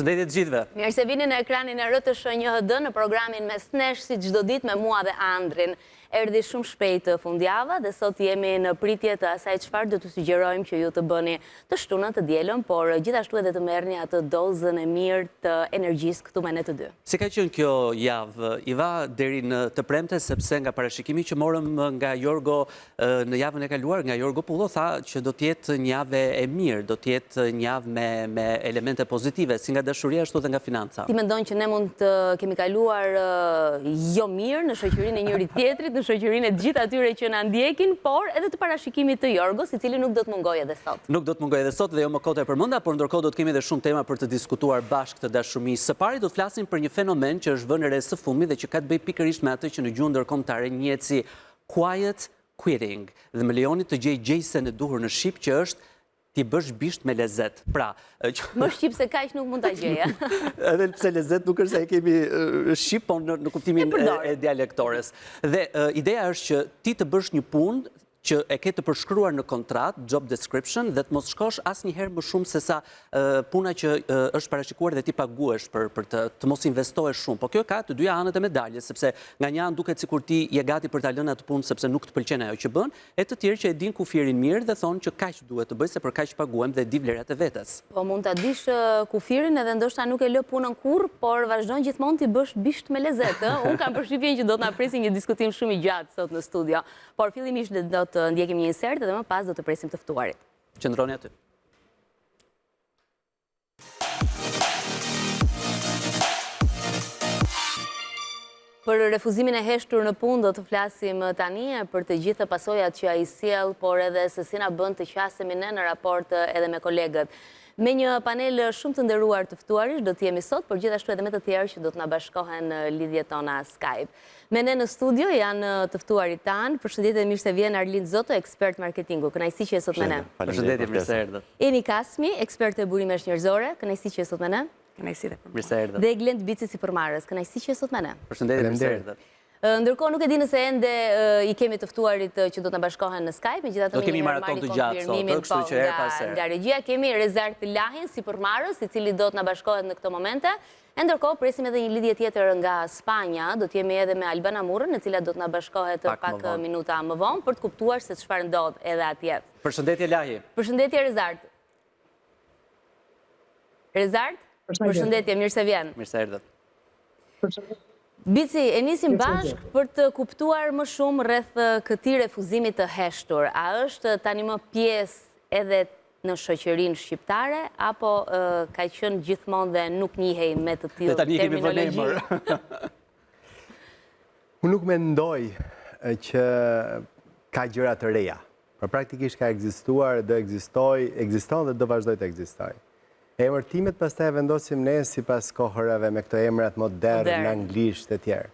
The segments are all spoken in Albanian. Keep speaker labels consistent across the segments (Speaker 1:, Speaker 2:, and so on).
Speaker 1: Përshëndetje të gjithëve.
Speaker 2: Mirë se vini në ekranin e RTS NJHD në programin Mes Nesh, si çdo ditë me mua dhe Andrin. Erdhi shumë shpejt fundjava dhe sot jemi në pritje të asaj çfarë do t'ju sugjerojmë që ju të bëni të shtunën të dielën, por gjithashtu edhe të merrni atë dozën e mirë të energjisë këtu me ne të dy.
Speaker 1: Si ka qenë kjo javë, Iva, deri në të premte, sepse nga parashikimi që morëm nga Jorgo në javën e kaluar, nga Jorgo Pullo, tha që do t'jetë një javë e mirë, do t'jetë një javë me elemente pozitive, si nga dashuria ashtu dhe nga financa.
Speaker 2: Ti mendon që ne mund të kemi kaluar jo mirë në shoqërinë e njëri tjetrit, në shoqërinë e gjithë atyre që na ndjekin, por edhe të parashikimit të Jorgos, i cili nuk do të mungojë edhe sot.
Speaker 1: Nuk do të mungojë edhe sot dhe jo më kot e përmenda, por ndërkohë do të kemi edhe shumë tema për të diskutuar bashkë të dashurisë. Së pari do të flasim për një fenomen që është vënë re së fundmi dhe që ka të bëjë pikërisht me atë që në gjuhën ndërkombëtare njihet si quiet quitting, dhe më lejoni të gjej gjejsen e duhur në shqip që është ti bësh bisht me lezet. Pra,
Speaker 2: më shqip se kaq nuk mund ta gjeja.
Speaker 1: Edhe pse lezet nuk është se e kemi shqip, po në kuptimin e dialektores. Dhe ideja është që ti të bësh një punë që e ke të përshkruar në kontrat, job description, dhe të mos shkosh asnjëherë më shumë se sa puna që është parashikuar dhe ti paguhesh për të mos investohesh shumë. Po kjo ka të dyja anët e medaljes, sepse nga një anë duket sikur ti je gati për ta lënë atë punë sepse nuk të pëlqen ajo që bën, e të tjerë që e din kufirin mirë dhe thonë që kaq duhet të bëj se për kaq paguhem dhe di vlerat e vetes.
Speaker 2: Po mund ta dish kufirin edhe ndoshta nuk e lë punën kurrë, por vazhdon gjithmonë ti bësh bisht me lezet, ë? Unë kam përshtypjen që do të na presi një diskutim shumë i gjatë sot në studio. Por fillimisht do të ndjekim një insert dhe më pas do të presim të ftuarit.
Speaker 1: Qëndroni aty.
Speaker 2: Për refuzimin e heshtur në punë do të flasim tani për të gjitha pasojat që ai sjell, por edhe se si na bën të qasemi ne në raport edhe me kolegët. Me një panel shumë të nderuar të ftuarish do të jemi sot, por gjithashtu edhe me të tjerë që do të na bashkohen në lidhjet tona Skype. Me ne në studio janë të ftuarit tanë. Përshëndetje, mirë se vjen Arlind Zoto, ekspert marketingu. Kënaqësi që je sot me ne.
Speaker 1: Përshëndetje, mirë se erdhët.
Speaker 2: Eni Kasmi, ekspert e burimesh njerëzore. Kënaqësi që je sot me ne.
Speaker 3: Kënaqësi dhe
Speaker 1: mirë se erdhët.
Speaker 2: Dhe Glend Bici Sipërmarrës. Kënaqësi që je sot me ne.
Speaker 1: Përshëndetje, mirë se erdhët.
Speaker 2: Ndërkohë nuk e di nëse ende i kemi të ftuarit që do të na bashkohen në Skype, megjithatë
Speaker 1: do kemi maraton të gjatë sot, kështu që herë pas here.
Speaker 2: Nga regjia kemi Rezart Lahin Sipërmarrës, i cili do të na bashkohet në këto momente. E ndërkohë presim edhe një lidhje tjetër nga Spanja, do të jemi edhe me Albana Murrën, e cila do të na bashkohet pak minuta më vonë për të kuptuar se çfarë ndodh edhe atje.
Speaker 1: Përshëndetje Lahi.
Speaker 2: Përshëndetje Rezart. Rezart? Përshëndetje, mirë se vjen.
Speaker 1: Mirë se erdhët.
Speaker 2: Bici, e nisim bashk për të kuptuar më shumë rreth këtij refuzimi të heshtur. A është tani më pjesë edhe në shoqërinë shqiptare, apo ka qenë gjithmonë dhe nuk njihej me të tillë terminologji?
Speaker 4: Unë nuk mendoj që ka gjëra të reja. Por praktikisht ka ekzistuar, do ekziston dhe do vazhdoj të ekzistojë. Emërtimet pastaj e vendosim ne sipas kohërave me këto emrat modern, anglisht e tjerë.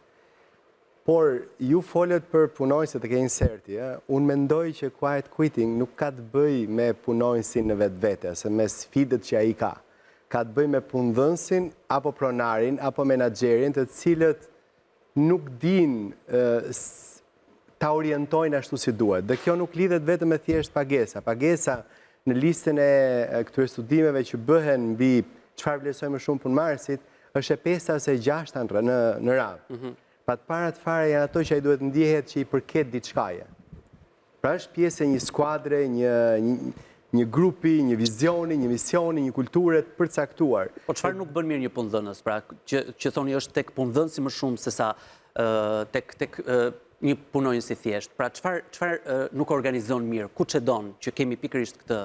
Speaker 4: Por ju folët për punonjësit e ke inserti, unë mendoj që quiet quitting nuk ka të bëj me punonjësin në vetvete, ose me sfidët që ai ka. Ka të bëj me punëdhënësin, apo pronarin, apo menaxherin, të cilët nuk din ta orientojnë ashtu si duhet. Dhe kjo nuk lidhet vetëm me thjesht pagesa. Pagesa në listën e këtyre studimeve që bëhen mbi çfarë vlerësoj më shumë punëmarrësit, është e 5 ose 6 në radhë. Pa të parat fare janë ato që ai duhet ndjehet që i përket diçkaje. Pra është pjesë e një skuadre, një grupi, një vizioni, një misioni, një kulture të përcaktuar.
Speaker 1: Po çfarë nuk bën mirë një punëdhënës, pra që thoni është tek punëdhënësi më shumë se sa tek një punonjës i thjesht. Pra çfarë nuk organizon mirë, ku çedon që kemi pikërisht këtë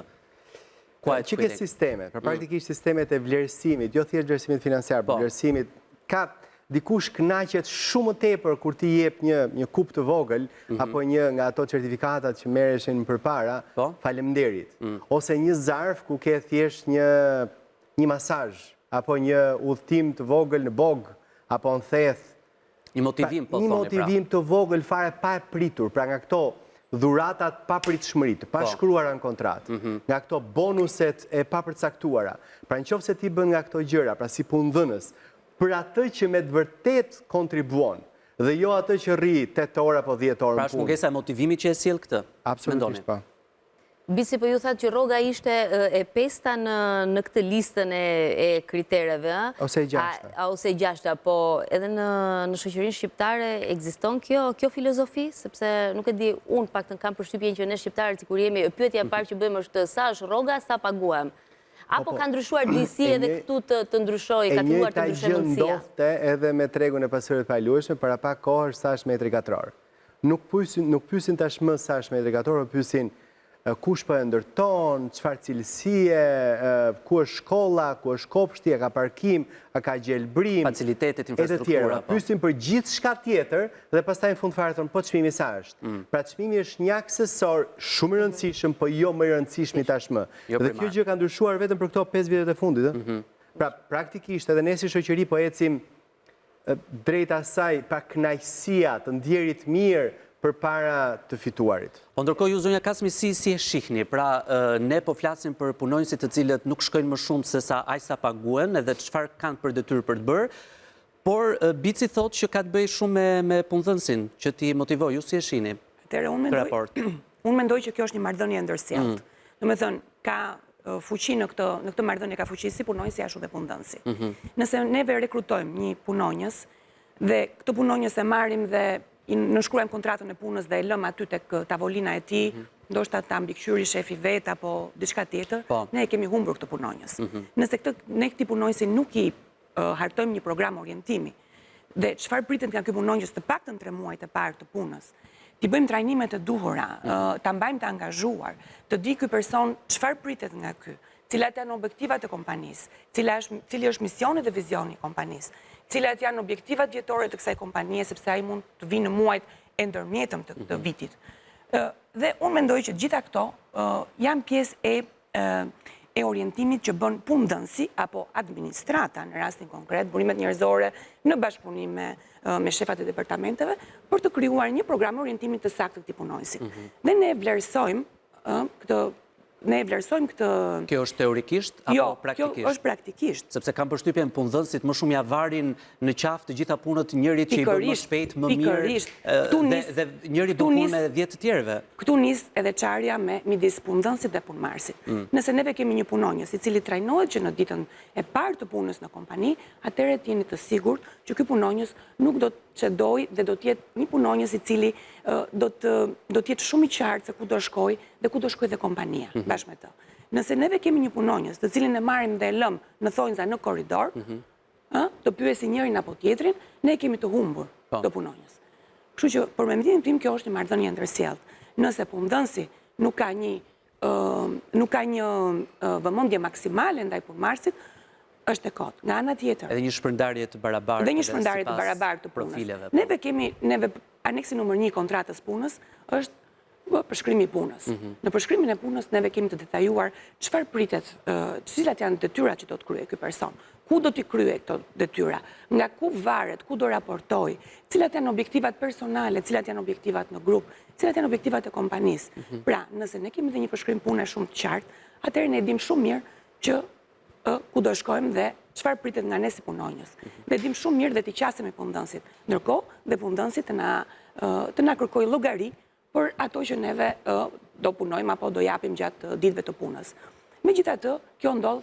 Speaker 1: quiet
Speaker 4: quitting? Çike sisteme, pra praktikisht sistemet e vlerësimit, jo thjesht vlerësimit financiar, por vlerësimit ka dikush kënaqet shumë më tepër kur ti jep një kup të vogël apo një nga ato certifikatat që merreshin përpara, faleminderit. Ose një zarf ku ke thjesht një masazh apo një udhtim të vogël në bog apo në theth.
Speaker 1: Një motivim, po thoni, pra.
Speaker 4: Një motivim të vogël fare pa e pritur, pra nga këto dhuratat pa pritshmëri, pa shkruara në kontratë, nga këto bonuset e pa përcaktuara. Pra nëse ti bën nga këto gjëra, pra si punëdhënës, për atë që me të vërtet kontribuon, dhe jo atë që rri 8 orë apo 10 orë në punë.
Speaker 1: Pra është mungesa e motivimit që e sjell këtë?
Speaker 4: Absolutisht po.
Speaker 2: Bisi, po ju thatë që Rroga ishte e pesta në këtë listën e kritereve,
Speaker 4: Ose e gjashta.
Speaker 2: Ose e gjashta, po edhe në shoqërinë shqiptare ekziston kjo filozofi, sepse nuk e di, unë paktën kam përshtypjen që ne shqiptarët sikur jemi, pyetja e parë që bëjmë është sa është Rroga, sa paguam. Apo ka ndryshuar disi edhe këtu të ndryshoj, ka filluar të ndryshoj mundësia?
Speaker 4: E një gjë ndodhte edhe me tregun e pasurive të paluajshme, para pak kohë sa është metri katror. Nuk pyesin tashmë sa është metri katror, por pyesin kush po e ndërton, çfarë cilësie, ku është shkolla, ku është kopshti, a ka parkim, a ka gjelbrim,
Speaker 1: facilitetet, infrastruktura.
Speaker 4: Pyesin për gjithçka tjetër dhe pastaj në fund fare thonë, po çmimi sa është? Pra çmimi është një aksesor shumë i rëndësishëm, po jo më i rëndësishmi tashmë. Dhe kjo gjë ka ndryshuar vetëm për këto 5 vjetet e fundit, Pra praktikisht edhe ne si shoqëri po ecim drejt asaj pa kënaqësia të ndjerit mirë për para të fituarit.
Speaker 1: Po ndërkohë ju zonja Kasmi si e shihni, pra ne po flasim për punonjësit të cilët nuk shkojnë më shumë se sa aq sa paguen edhe çfarë kanë për detyrë për të bërë, por Bici thotë që ka të bëjë shumë me punëdhënësin, që ti motivoj, ju si e shihni?
Speaker 3: Unë mendoj që kjo është një marrëdhënie ndërsjellët. Domethënë ka fuqi në këtë marrëdhënie ka fuqi si punonjësi ashtu dhe punëdhënësi. Nëse neve rekrutojmë një punonjës dhe këtë punonjës e marrim dhe nënshkruajmë kontratën e punës dhe e lëm aty tek tavolina e tij, ndoshta ta mbikëqyri shefi vet apo diçka tjetër, ne e kemi humbur këtë punonjës. Nëse ne këtij punonjësi nuk i hartojmë një program orientimi dhe çfarë pritet nga ky punonjës të paktën 3 muajt e parë të punës, t'i bëjmë trajnimet e duhura, ta mbajmë të angazhuar, të di ky person çfarë pritet nga ky, cilat janë objektivat e kompanisë, cili është misioni dhe vizioni i kompanisë, cilat janë objektivat vjetore të kësaj kompanie, sepse ai mund të vinë në muajt e ndërmjetëm të këtë vitit. Dhe unë mendoj që gjitha këto janë pjesë e orientimit që bën punëdhënësi apo administrata në rastin konkret, burimet njerëzore në bashkëpunim me shefat e departamenteve, për të krijuar një program orientimi të saktë të këtij punonjësi. Dhe ne vlerësojmë këtë...
Speaker 1: Kjo është teorikisht apo praktikisht?
Speaker 3: Jo, kjo është praktikisht.
Speaker 1: Sepse kam përshtypjen punëdhënësit më shumë ja varin në qafë të gjitha punët njërit që i bën më shpejt, më mirë, dhe njëri do punë me 10 të tjerëve.
Speaker 3: Këtu nis edhe çarja midis punëdhënësit dhe punëmarrësit. Nëse neve kemi një punonjës i cili trajnohet që në ditën e parë të punës në kompani, atëherë jeni të sigurt që ky punonjës nuk do të çedoj dhe do të jetë një punonjës i cili do të jetë shumë i qartë se ku do shkojë dhe ku do shkojë dhe kompania bashkë me të. Nëse neve kemi një punonjës të cilin e marrim dhe e lëm në thonjza në korridor, të pyesi njërin apo tjetrin, ne kemi të humbur të punonjës. Kështu që për mendimin tim kjo është një marrëdhënie ndërsjellët. Nëse punëdhënësi nuk ka një vëmendje maksimale ndaj punëmarrësit, është e kot. Nga ana tjetër.
Speaker 1: Edhe një shpërndarje të barabartë.
Speaker 3: Dhe një shpërndarje të barabartë të punës. Neve aneksi numër 1 kontratës punës është përshkrimi i punës. Në përshkrimin e punës neve kemi të detajuar çfarë pritet, cilat janë detyrat që do të kryejë ky person, ku do t'i kryejë këto detyra, nga ku varet, ku do raportojë, cilat janë objektivat personale, cilat janë objektivat në grup, cilat janë objektivat e kompanisë. Pra, nëse ne kemi dhe një përshkrim pune shumë të qartë, atëherë ne dim shumë mirë që ku do shkojmë dhe çfarë pritet nga ne si punonjës. Dhe dim shumë mirë dhe t'i qasemi punëdhënësit. Ndërkohë, dhe punëdhënësit të na kërkojë llogari për ato që neve do punojmë apo do japim gjatë ditëve të punës. Megjithatë, kjo ndodh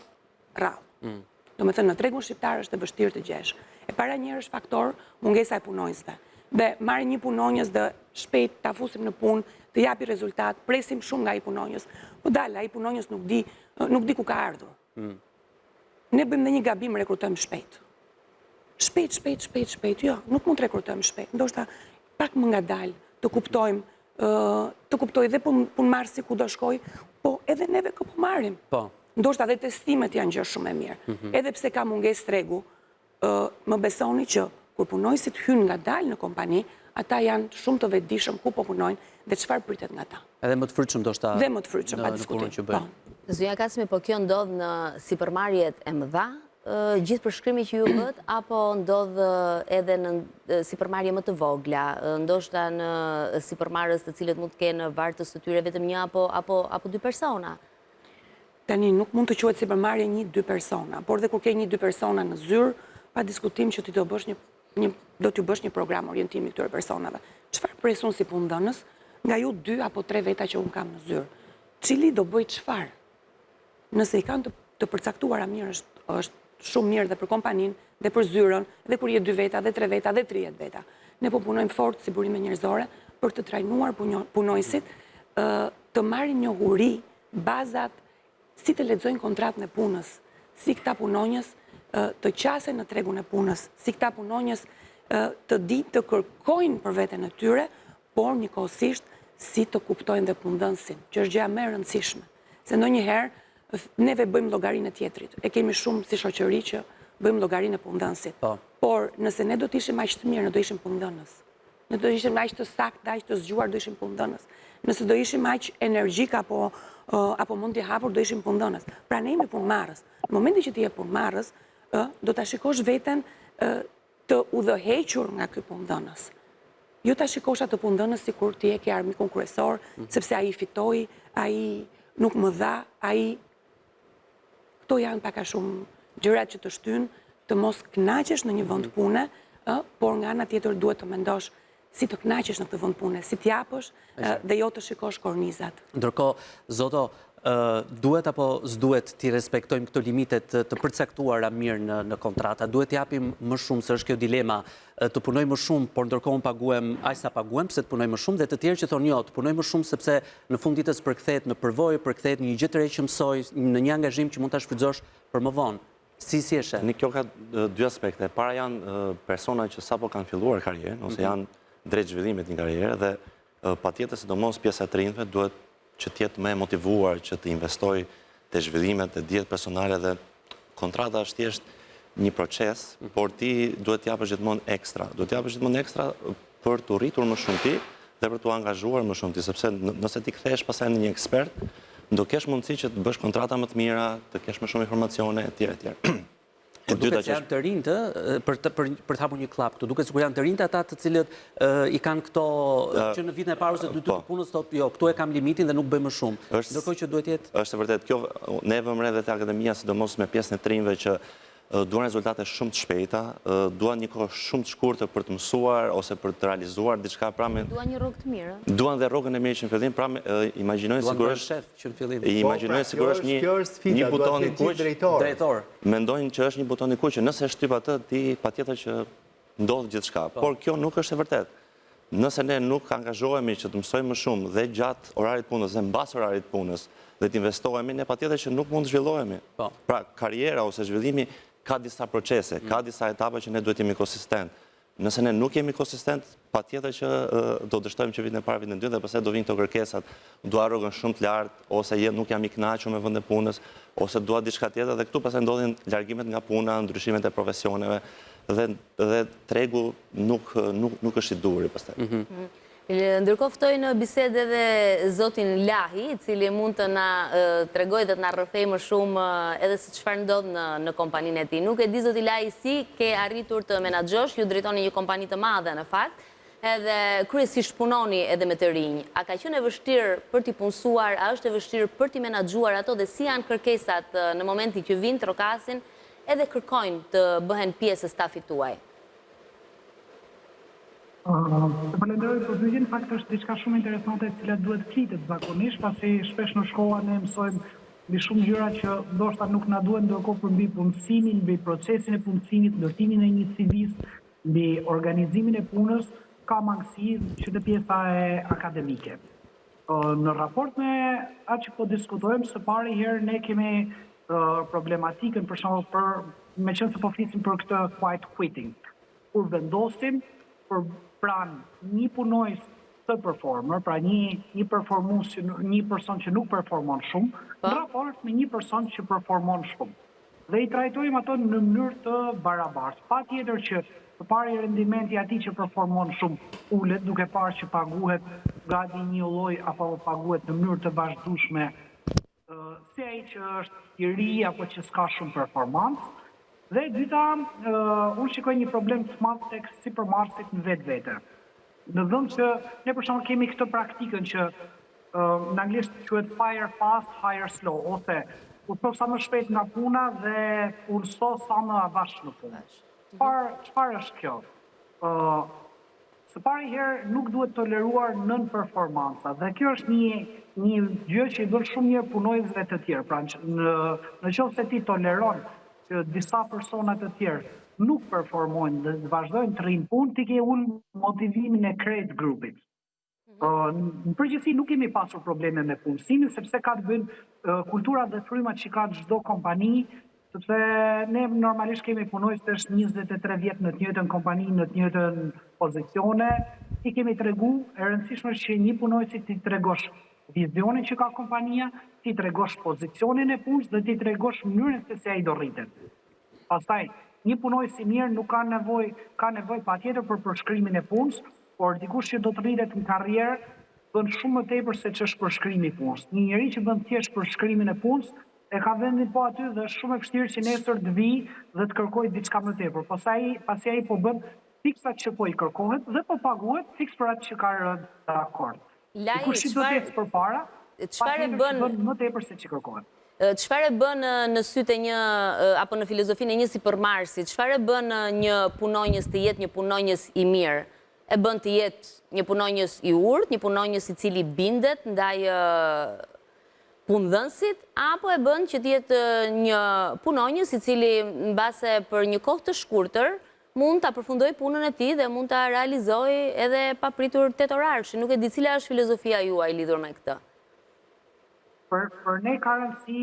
Speaker 3: rrallë. Domethënë, në tregun shqiptar është e vështirë të gjesh. E para njëherë është faktor mungesa e punonjësve. Dhe marrim një punonjës dhe shpejt ta fusim në punë, të japi rezultat, presim shumë nga ai punonjës. Po dalë, ai punonjës nuk di ku ka ardhur. Ne bëjmë dhe një gabim, rekrutojmë shpejt. Shpejt, jo, nuk mund të rekrutojmë shpejt. Ndoshta pak më ngadalë të kuptojë dhe punëmarrësi ku do shkojë, po edhe neve kë po marrim. Ndoshta dhe testimet janë gjë shumë e mirë. Edhe pse ka mungesë tregu, më besoni që kur punonjësit hynë ngadalë në kompani, ata janë shumë të vetëdijshëm ku po punojnë dhe çfarë pritet nga ta.
Speaker 1: Edhe më të frytshëm ndoshta.
Speaker 3: Dhe më të frytshëm pa diskutim.
Speaker 2: Zonja Kasmi, po kjo ndodh në sipërmarrjet e mëdha, gjithë përshkrimi që ju bët, apo ndodh edhe në sipërmarrje më të vogla, ndoshta në sipërmarrës të cilët mund të kenë vartës të tyre vetëm një apo 2 persona?
Speaker 3: Tani nuk mund të quhet sipërmarrje 1-2 persona, por dhe kur ke 1-2 persona në zyrë, pa diskutim që ti do t'ju bësh një program orientimi këtyre personave. Çfarë presun si punëdhënës nga ju 2 apo 3 veta që unë kam në zyrë? cili do bëj çfarë. Nëse i kanë të përcaktuara mirë, është shumë mirë dhe për kompaninë, dhe për zyrën, dhe kur je 2 veta, dhe 3 veta, dhe 30 veta. Ne po punojmë fort si burime njerëzore për të trajnuar punojësit të marrin njohuri bazat si të lexojnë kontratën e punës, si këta punonjës të qasen në tregun e punës, si këta punonjës të ditë të kërkojnë për veten e tyre, por njëkohësisht si të kuptojnë dhe punëdhënësin, që është gjëja më e rëndësishme. Se ndonjëherë neve bëjmë llogarinë e tjetrit. E kemi shumë si shoqëri që bëjmë llogarinë e punëdhënësit. Por nëse ne do të ishim aq të mirë, ne do ishim punëdhënës. Ne do ishim aq të saktë, aq të zgjuar, do ishim punëdhënës. Nëse do ishim aq energjik apo mund t'i hapur, do ishim punëdhënës. Pra ne jemi punëmarrës. Në momentin që ti je punëmarrës, do ta shikosh veten të udhëhequr nga ky punëdhënës. Jo ta shikosh atë punëdhënës sikur ti je ke armikun kryesor, sepse ai fitoi, ai nuk më dha, ai. Këto janë pak a shumë gjërat që të shtyn të mos kënaqesh në një vend pune, por nga ana tjetër duhet të mendosh si të kënaqesh në këtë vend pune, si t'japësh dhe jo të shikosh kornizat.
Speaker 1: Ndërkohë, Zoto, duhet apo s'duhet t'i respektojmë këto limitet të përcaktuara mirë në kontrata? Duhet t'japim më shumë, se është kjo dilema, të punoj më shumë, por ndërkohë paguhem aq sa paguhem, pse të punoj më shumë, dhe të tjerë që thonë jo, të punoj më shumë sepse në fund ditës përkthehet në përvojë, përkthehet në një gjë të re që mësoj, në një angazhim që mund ta shfrytëzosh për më vonë. Si e sheh?
Speaker 5: Kjo ka 2 aspekte. Para janë persona që sapo kanë filluar karrierën, ose janë drejt zhvillimit një karriere, dhe patjetër sidomos pjesa e të rinjve duhet që t'jetë më e motivuar që të investoj të zhvillimet e dijet personale, dhe kontrata është thjesht një proces, por ti duhet t'japësh gjithmonë ekstra. Duhet t'japësh gjithmonë ekstra për të rritur më shumë ti dhe për t'u angazhuar më shumë ti, sepse nëse ti kthehesh pastaj në një ekspert, do kesh mundësi që të bësh kontrata më të mira, të kesh më shumë informacione etj etj.
Speaker 1: Duket se janë të rinjtë, për të hapur një klap këtu, duket sikur janë të rinjtë ata të cilët i kanë këto që në vitin e parë ose 2 të punës thotë jo, këtu e kam limitin dhe nuk bëj më shumë. Ndërkohë që duhet jetë.
Speaker 5: Është e vërtetë, kjo ne vëmë re dhe te akademia, sidomos me pjesën e të rinjve që duan rezultate shumë të shpejta, duan një kohë shumë të shkurtër për të mësuar ose për të realizuar diçka,
Speaker 2: duan një rrugë të mirë.
Speaker 5: Duan dhe rrogën e mirë që në fillim, pra imagjinojnë sigurisht një buton i kuq
Speaker 1: drejtor.
Speaker 5: Mendojnë që është një buton i kuq që nëse shtyp atë, ti patjetër që ndodh gjithçka. Por kjo nuk është e vërtetë. Nëse ne nuk angazhohemi që të mësojmë më shumë dhe gjatë orarit punës dhe mbas orarit punës dhe të investohemi, ne patjetër që nuk mund të zhvillohemi. Pra karriera ose zhvillimi ka disa procese, ka disa etapa që ne duhet jemi konsistent. Nëse ne nuk jemi konsistent, patjetër që do dështojmë që vitin e parë, vitin e dytë, dhe pastaj do vinë këto kërkesat, dua rrogën shumë të lartë, ose nuk jam i kënaqur me vendin e punës, ose dua diçka tjetër, dhe këtu pastaj ndodhin largimet nga puna, ndryshimet e profesioneve, dhe tregu nuk është i duhur pastaj.
Speaker 2: Ndërkohë ftoj në bisedë edhe zotin Lahi, i cili mund të na tregoj dhe të na rrëfej më shumë edhe se çfarë ndodh në kompaninë e tij. Nuk e di zoti Lahi si ke arritur të menaxhosh, ju drejtoni një kompani të madhe në fakt, edhe kryesisht punoni edhe me të rinj. A ka qenë e vështirë për t'i punësuar, a është e vështirë për t'i menaxhuar ato, dhe si janë kërkesat në momentin që vinë trokasin edhe kërkojnë të bëhen pjesë e stafit tuaj?
Speaker 6: Të falenderoj për pyetjen, fakt është diçka shumë interesante e cila duhet flitet zakonisht, pasi shpesh në shkolla ne mësojmë mbi shumë gjëra që ndoshta nuk na duhen, ndërkohë për mbi punësimin, mbi procesin e punësimit, ndërtimin e një CV-s, mbi organizimin e punës, ka mangësi që të pjesa e akademike. Në raport me atë që po diskutojmë, së pari herë ne kemi problematikën për shembull me qenë se po flisim për këtë quiet quitting. Kur vendosim për pranë një punojës të performer, pra një performues, një person që nuk performon shumë, në raport me një person që performon shumë. Dhe i trajtojmë ato në mënyrë të barabartë. Patjetër që të pari rendimenti atij që performon shumë ulet, duke parë që paguhet gati një lloj apo paguhet në mënyrë të vazhdueshme, si ai që është i ri apo që s'ka shumë performancë. Dhe dyta, unë shikoj një problem të madh tek sipërmarrësit në vetvete. Në vend që ne për shembull kemi këtë praktikën që në anglisht quhet fire fast, hire slow, ose punëso sa më shpejt nga puna dhe punëso sa më avash në punë. Çfarë është kjo? së pari herë nuk duhet toleruar nën performanca. Dhe kjo është një gjë që i bën shumë mirë punojësve të tjerë. Pra në qoftë se ti toleron që disa persona të tjerë nuk performojnë dhe vazhdojnë të rrinë punë, ti ke ullë motivimin e krejt grupit. Në përgjithësi nuk kemi pasur probleme me punësimin, sepse ka të bëjnë kultura dhe frymat që ka çdo kompani, sepse ne normalisht kemi punojës të është 23 vjetë në të njëjtën kompani, në të njëjtën pozicione, ti kemi tregu, e rëndësishme është që një punojësi ti tregosh vizionin që ka kompania, ti tregosh pozicionin e punës dhe ti tregosh mënyrën se si ai do rritet. Pastaj, një punojës i mirë nuk ka nevojë patjetër për përshkrimin e punës, por dikush që do të rritet në karrierë bën shumë më tepër se ç'është përshkrimi i punës. Një njerëz që bën thjesht përshkrimin e punës e ka vendin po aty dhe është shumë e vështirë që nesër të vi dhe të kërkojë diçka më tepër. Pasi ai po bën fiksat që po i kërkohet dhe po paguhet fiks për atë që ka rënë dakord. Dikush që do të jetë përpara, patjetër bën më tepër se ç'i kërkohet.
Speaker 2: Çfarë bën në sytë një apo në filozofinë e një sipërmarrësi? Çfarë bën një punonjës të jetë një punonjës i mirë? E bën të jetë një punonjës i urtë, një punonjës i cili bindet ndaj punëdhënësit, apo e bën që të jetë një punonjës i cili mbase për një kohë të shkurtër mund ta përfundojë punën e tij dhe mund ta realizojë edhe pa pritur 8 orarësh. Nuk e di cila është filozofia juaj lidhur me këtë.
Speaker 6: Për ne ka rëndësi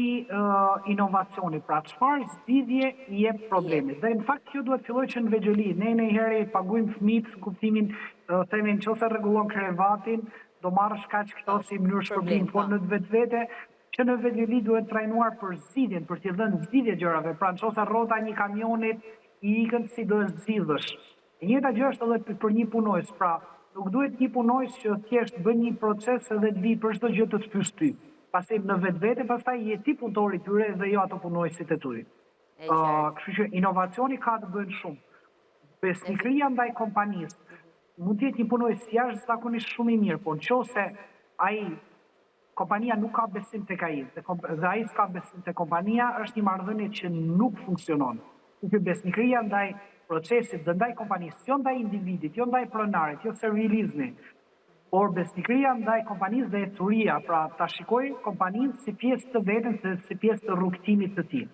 Speaker 6: inovacioni, pra çfarë zgjidhje i jep problemit. Dhe në fakt kjo duhet filloj që në vegjëli. Ne njëherë paguajmë fëmijët në kuptimin, themi nëse rregullon krevatin, do marrësh kaq këto si mënyrë shpërblim, por në vetvete që në vegjëli duhet trajnuar për zgjidhjen, për t'i dhënë zgjidhje gjërave. Pra nëse rrota një kamionit i ikën si do e zgjidhësh. E njëjta gjë është edhe për një punojës. Pra, nuk duhet një punojës që thjesht bën një proces edhe të vi për çdo gjë të të pyes ty. Pasi në vetvete pastaj je ti punëtori tyre dhe jo ato punojësit e tyre. Kështu që inovacioni ka të bëjë shumë. Besnikëria ndaj kompanisë mund të jetë një punojës jashtëzakonisht shumë i mirë, por nëse kompania nuk ka besim tek ai dhe ai s'ka besim tek kompania, është një marrëdhënie që nuk funksionon. Kjo besnikëria ndaj procesit dhe ndaj kompanisë, jo ndaj individit, jo ndaj pronarit, jo servilizmi, por besnikëria ndaj kompanisë dhe ecuria, pra ta shikoj kompaninë si pjesë të veten, si pjesë të rrugtimit të tij.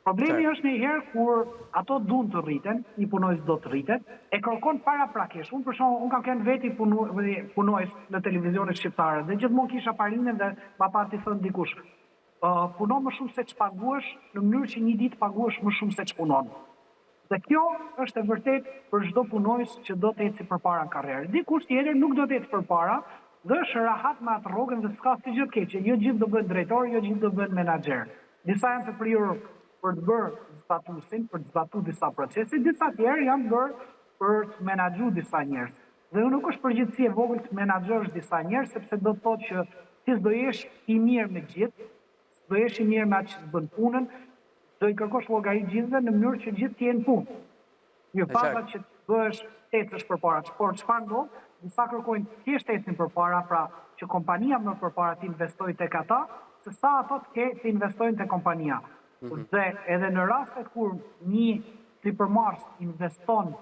Speaker 6: Problemi është njëherë kur ato duan të rriten, një punojës do të rritet, e kërkon paraprakisht. Unë për shembull, unë kam qenë veti punojës në televizionet shqiptare dhe gjithmonë kisha parinë dhe ma pati thënë dikush, punon më shumë se ç'paguash, në mënyrë që një ditë paguash më shumë se ç'punon. Dhe kjo është e vërtet për çdo punojës që do të eci përpara në karrierë. Dikush tjetër nuk do të eci përpara dhe është rahat me atë rrogën dhe s'ka si gjë të keqe. Jo gjithë do bëhen drejtor, jo gjithë do bëhen menaxher. Disa janë të prirur për të bërë statusin, për të zbatuar disa procese, disa tjerë janë bërë për të menaxhuar disa njerëz. Dhe nuk është përgjithësi e vogël të menaxhosh disa njerëz, sepse do të thotë që ti do jesh i mirë me gjithë, do jesh i mirë me atë që bën punën, do i kërkosh llogarit gjithëve në mënyrë që gjithë të jenë punë. Jo pavat që të bësh ecësh përpara, por çfarë ndodh? Disa kërkojnë thjesht ecin përpara, pra që kompania më përpara të investojë tek ata, se sa ato të investojnë tek kompania. Dhe edhe në rastet kur një sipërmarrës investon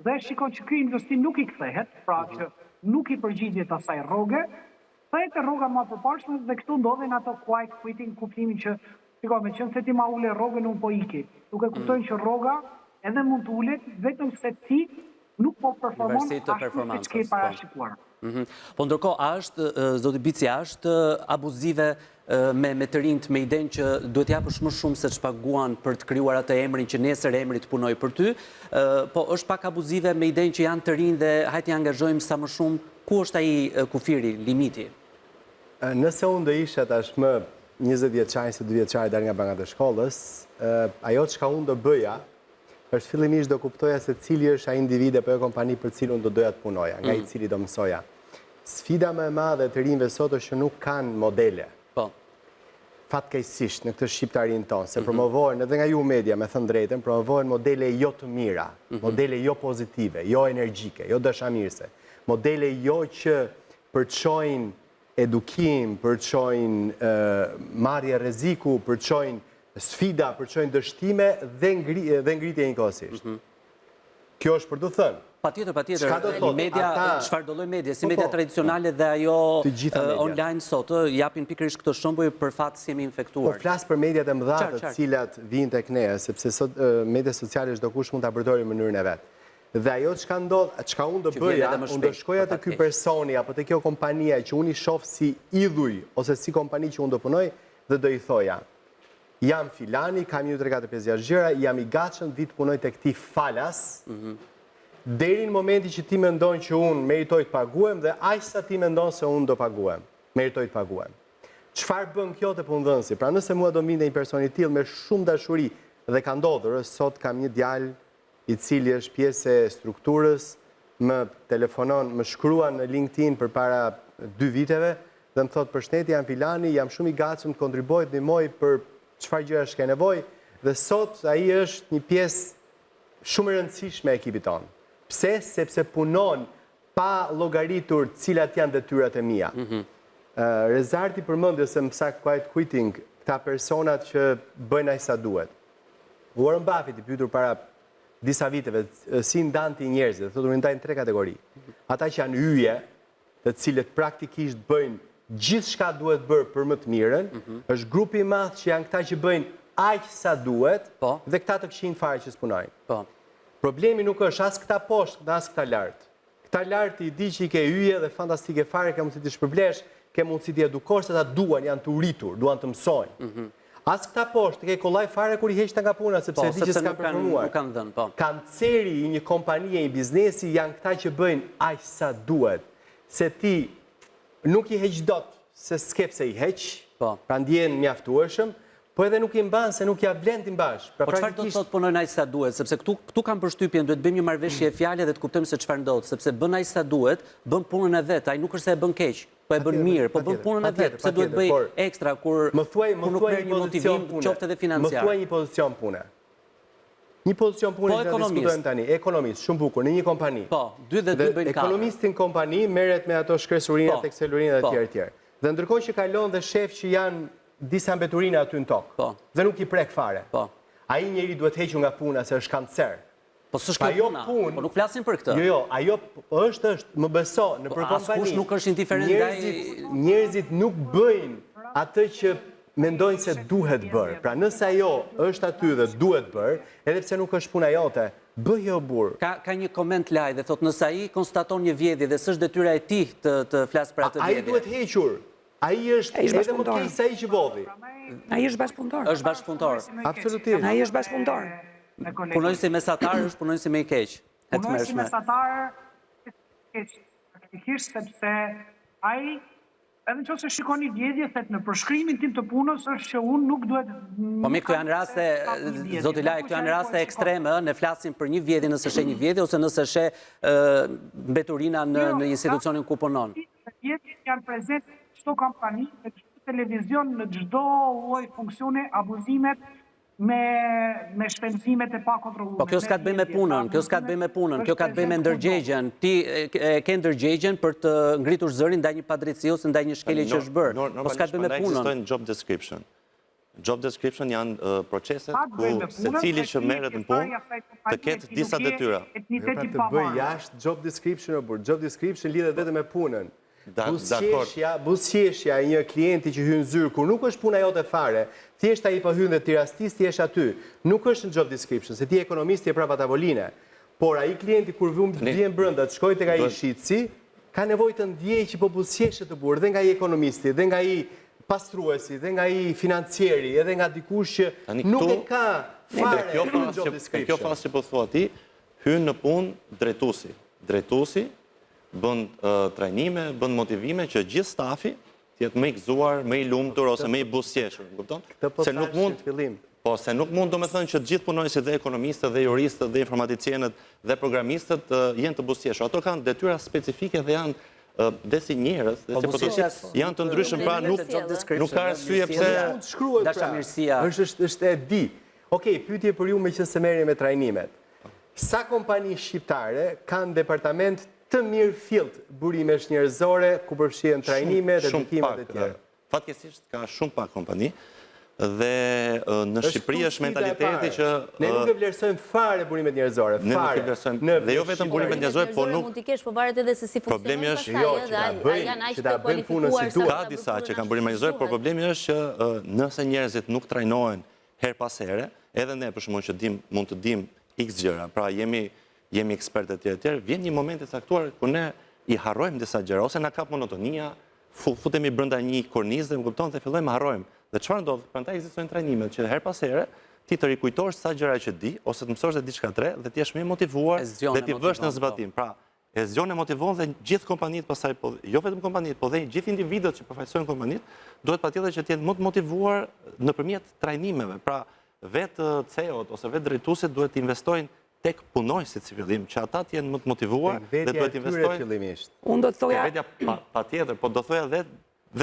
Speaker 6: dhe shikon që ky investim nuk i kthehet, pra që nuk i përgjigjet asaj rroge, kthehet te rroga më e përparshme dhe këtu ndodhen ato quiet quitting, kuptimin që shiko, me qenë se ti ma ule rrogën, unë po iki. Nuk e kuptojnë që rroga edhe mund të ulet, vetëm se ti nuk po performon ashtu siç ke parashikuar.
Speaker 1: Po ndërkohë, a është, zoti Bici, a është abuzive me të rinjt me idenë që duhet japësh më shumë se ç'paguan për të krijuar atë emrin që nesër emri të punojë për ty, po është pak abuzive me idenë që janë të rinj dhe hajtë i angazhojmë sa më shumë, ku është ai kufiri, limiti?
Speaker 4: Nëse unë do isha tashmë 20 vjeçar, 22 vjeçar dal nga bankat e shkollës, ajo çka unë do bëja, është fillimisht do kuptoja se cili është ai individ apo kompani për cilën do doja të punoja, nga i cili do mësoja. Sfida më e madhe të rinjve sot është që nuk kanë modele.
Speaker 1: Po.
Speaker 4: Fatkeqësisht në këtë shqiptarin tonë, se promovohen edhe nga ju media, me thënë drejtën, promovohen modele jo të mira, modele jo pozitive, jo energjike, jo dashamirëse, modele jo që përçojnë edukim, përçojnë marrje rreziku, përçojnë sfida, përçojnë dështime dhe ngritje njëkohësisht. Kjo është për të thënë.
Speaker 1: Patjetër, media, çfarë do lloj media, si media tradicionale dhe ajo online sot, japin pikërisht këtë shembull për fat se jemi infektuar.
Speaker 4: Po flas për mediat e mëdha të cilat vijnë tek ne, sepse sot mediat sociale çdo kush mund ta përdorë në mënyrën e vet. Dhe ajo çka ndodh, çka unë do bëja, unë do shkoja te ky personi apo te kjo kompania që unë i shoh si idhuj ose si kompani që unë do punoj dhe do i thoja: jam filani, kam 1 2 3 4 5 6 gjëra, jam i gatshëm vit punoj tek ti falas. Deri në momenti që ti mendon që unë meritoj të paguhem dhe aq sa ti mendon se unë do paguhem, meritoj të paguhem. Çfarë bën kjo te punëdhënësi? Pra nëse mua do vinte një person i tillë me shumë dashuri dhe ka ndodhur, sot kam një djalë i cili është pjesë e strukturës, më telefonon, më shkruan në LinkedIn përpara 2 viteve dhe më thot: përshëndetje, jam filani, jam shumë i gatshëm të kontribuoj, të ndihmoj për çfarë gjërash ke nevojë, dhe sot ai është një pjesë shumë e rëndësishme e ekipit tonë. Pse? Sepse punon pa llogaritur cilat janë detyrat e mia. Rezarti përmendi se më sak quiet quitting, këta personat që bëjnë aq sa duhet. Warren Buffett i pyetur para disa viteve si ndanti njerëzit, thotë unë ndaj në 3 kategori. Ata që janë hyje, të cilët praktikisht bëjnë gjithçka duhet bërë për më të mirën, është grupi i madh që janë këta që bëjnë aq sa duhet, dhe këta të këqijnë fare që s'punojnë. Problemi nuk është as këta poshtë, as këta lart. Këta lart i di që i ke hyje dhe fantastike fare, ke mundësi të shpërblesh, ke mundësi të edukosh, se ata duan, janë të uritur, duan të mësojnë. As këta poshtë ke kollaj fare kur i heqta nga puna, sepse di që s'kan performuar. Kanceri i një kompanie, i biznesi, janë këta që bëjnë aq sa duhet, se ti nuk i heq dot, se s'ke pse i heq, pra ndjen mjaftueshëm, po edhe nuk i mban se nuk ja vlen ti mbash.
Speaker 1: Po çfarë do të thotë punojnë aq sa duhet, sepse këtu kam përshtypjen duhet bëjmë një marrëveshje e fjalë dhe të kuptojmë se çfarë ndodh, sepse bën aq sa duhet, bën punën e vet, ai nuk është se e bën keq, po e bën mirë, po bën punën e vet, pse duhet bëj ekstra kur nuk merr një motivim qoftë edhe financiar.
Speaker 4: Më thuaj një pozicion pune. Një pozicion pune që ne diskutojmë tani, ekonomist, shumë bukur, në një kompani.
Speaker 1: Po, 2 dhe 2 bëjnë 4.
Speaker 4: Ekonomisti në kompani merret me ato shkresurinat, ekselurinë dhe të tjerë. Dhe ndërkohë që kalon dhe shef që janë disa mbeturina aty në tokë, dhe nuk i prek fare. Ai njeri duhet hequr nga puna se është kancer.
Speaker 1: Po s'është puna, po nuk flasim për këtë.
Speaker 4: Jo, ajo është, më beso, në për kompani.
Speaker 1: Askush nuk është indiferent ndaj.
Speaker 4: Njerëzit nuk bëjnë atë që mendojnë se duhet bërë. Pra nëse ajo është aty dhe duhet bërë, edhe pse nuk është puna jote, bëj o burr.
Speaker 1: Ka një koment laj dhe thot nëse ai konstaton një vjedhje dhe s'është detyra e tij të flas për atë vjedhje.
Speaker 4: Ai duhet hequr. Ai është edhe më keq se ai që vodhi.
Speaker 3: Ai është bashkëpunëtor.
Speaker 1: Është bashkëpunëtor.
Speaker 4: Absolutisht.
Speaker 3: Ai është bashkëpunëtor.
Speaker 1: Punojnë si mesatar, është punojnë si më i keq.
Speaker 6: Punojnë si mesatar, praktikisht sepse ai, edhe nëse shikoni vjedhje, thet në përshkrimin tim të punës është që unë nuk duhet.
Speaker 1: Po me këto janë raste, zoti Laj, këto janë raste ekstreme, ne flasim për një vjedhje nëse sheh një vjedhje ose nëse sheh mbeturina në institucionin ku punon.
Speaker 6: Vjedhjet janë prezente çdo kompani, në çdo televizion, në çdo lloj funksione, abuzimet me shpenzimet e pakontrolluara.
Speaker 1: Po kjo s'ka të bëjë me punën, kjo s'ka të bëjë me punën, kjo ka të bëjë me ndërgjegjen. Ti ke ndërgjegjen për të ngritur zërin ndaj një padrejtësie ose ndaj një shkelje që është bërë. Po s'ka të bëjë me punën.
Speaker 5: Ekzistojnë job description. Job description janë proceset ku secili që merret në punë të ketë disa detyra.
Speaker 4: Të bëj jashtë job description apo job description lidhet vetëm me punën. Buzëqeshja e një klienti që hyn zyrë kur nuk është puna jote fare, thjesht ai po hyn dhe ti rastis ti je aty. Nuk është në job description, se ti ekonomisti je prapa tavoline. Por ai klienti kur vjen brenda të shkojë tek ai shitsi, ka nevojë të ndjejë që po buzëqeshet të burr dhe nga ai ekonomisti, dhe nga ai pastruesi, dhe nga ai financieri, edhe nga dikush që nuk e ka fare në job description.
Speaker 5: Kjo fazë që po thua ti, hyn në punë drejtuesi. Drejtuesi bën trajnime, bën motivime që gjithë stafi të jetë më i gëzuar, më i lumtur ose më i buzëqeshur, kupton? Se nuk mund
Speaker 4: fillim.
Speaker 5: Po, se nuk mund domethënë që të gjithë punonjësit dhe ekonomistët dhe juristët dhe informaticienët dhe programistët jenë të buzëqeshur. Ato kanë detyra specifike dhe janë dhe si njerëz, dhe si potencialisht janë të ndryshëm, pra nuk ka arsye pse
Speaker 1: dashamirësia
Speaker 4: është e di. Okej, pyetje për ju me që se merrni me trajnimet. Sa kompani shqiptare kanë departament të mirë fillt burimesh njerëzore ku përfshihen trajnimet, edukimet e tjera?
Speaker 5: Fatkeqësisht ka shumë pak kompani. dhe në Shqipëri është mentaliteti që...
Speaker 4: Ne nuk e vlerësojmë fare burimet njerëzore, fare.
Speaker 5: Dhe jo vetëm burimet njerëzore, po nuk...
Speaker 2: Mund t'i kesh, po varet edhe se si
Speaker 5: Problemi është
Speaker 2: që ta bëjmë punën si duhet.
Speaker 5: Ka disa që kanë burime njerëzore, por problemi është që nëse njerëzit nuk trajnohen her pas here, edhe ne për shembull që mund të dim x gjëra, pra jemi ekspertë të tjerë, vjen një moment i caktuar ku ne i harrojmë disa gjëra, ose na kap monotonia, futemi brenda një kornizë, më kupton, dhe fillojmë harrojmë. Dhe çfarë ndodh? Prandaj ekzistojnë trajnimet që her pas here ti të rikujtosh sa gjëra që di, ose të mësosh dhe diçka tre, dhe ti jesh më motivuar dhe ti vësh në zbatim. Pra, e zgjon e motivon dhe gjithë kompanitë pastaj, jo vetëm kompanitë, po dhe gjithë individët që përfaqësojnë kompanitë, duhet patjetër që të jenë më të motivuar nëpërmjet trajnimeve. Pra, vetë CEO-t ose vetë drejtuesit duhet të investojnë tek punojësit si fillim, që ata të jenë më të motivuar dhe duhet të investojnë.
Speaker 3: Unë do të thoja
Speaker 5: vetja patjetër, po do thoja dhe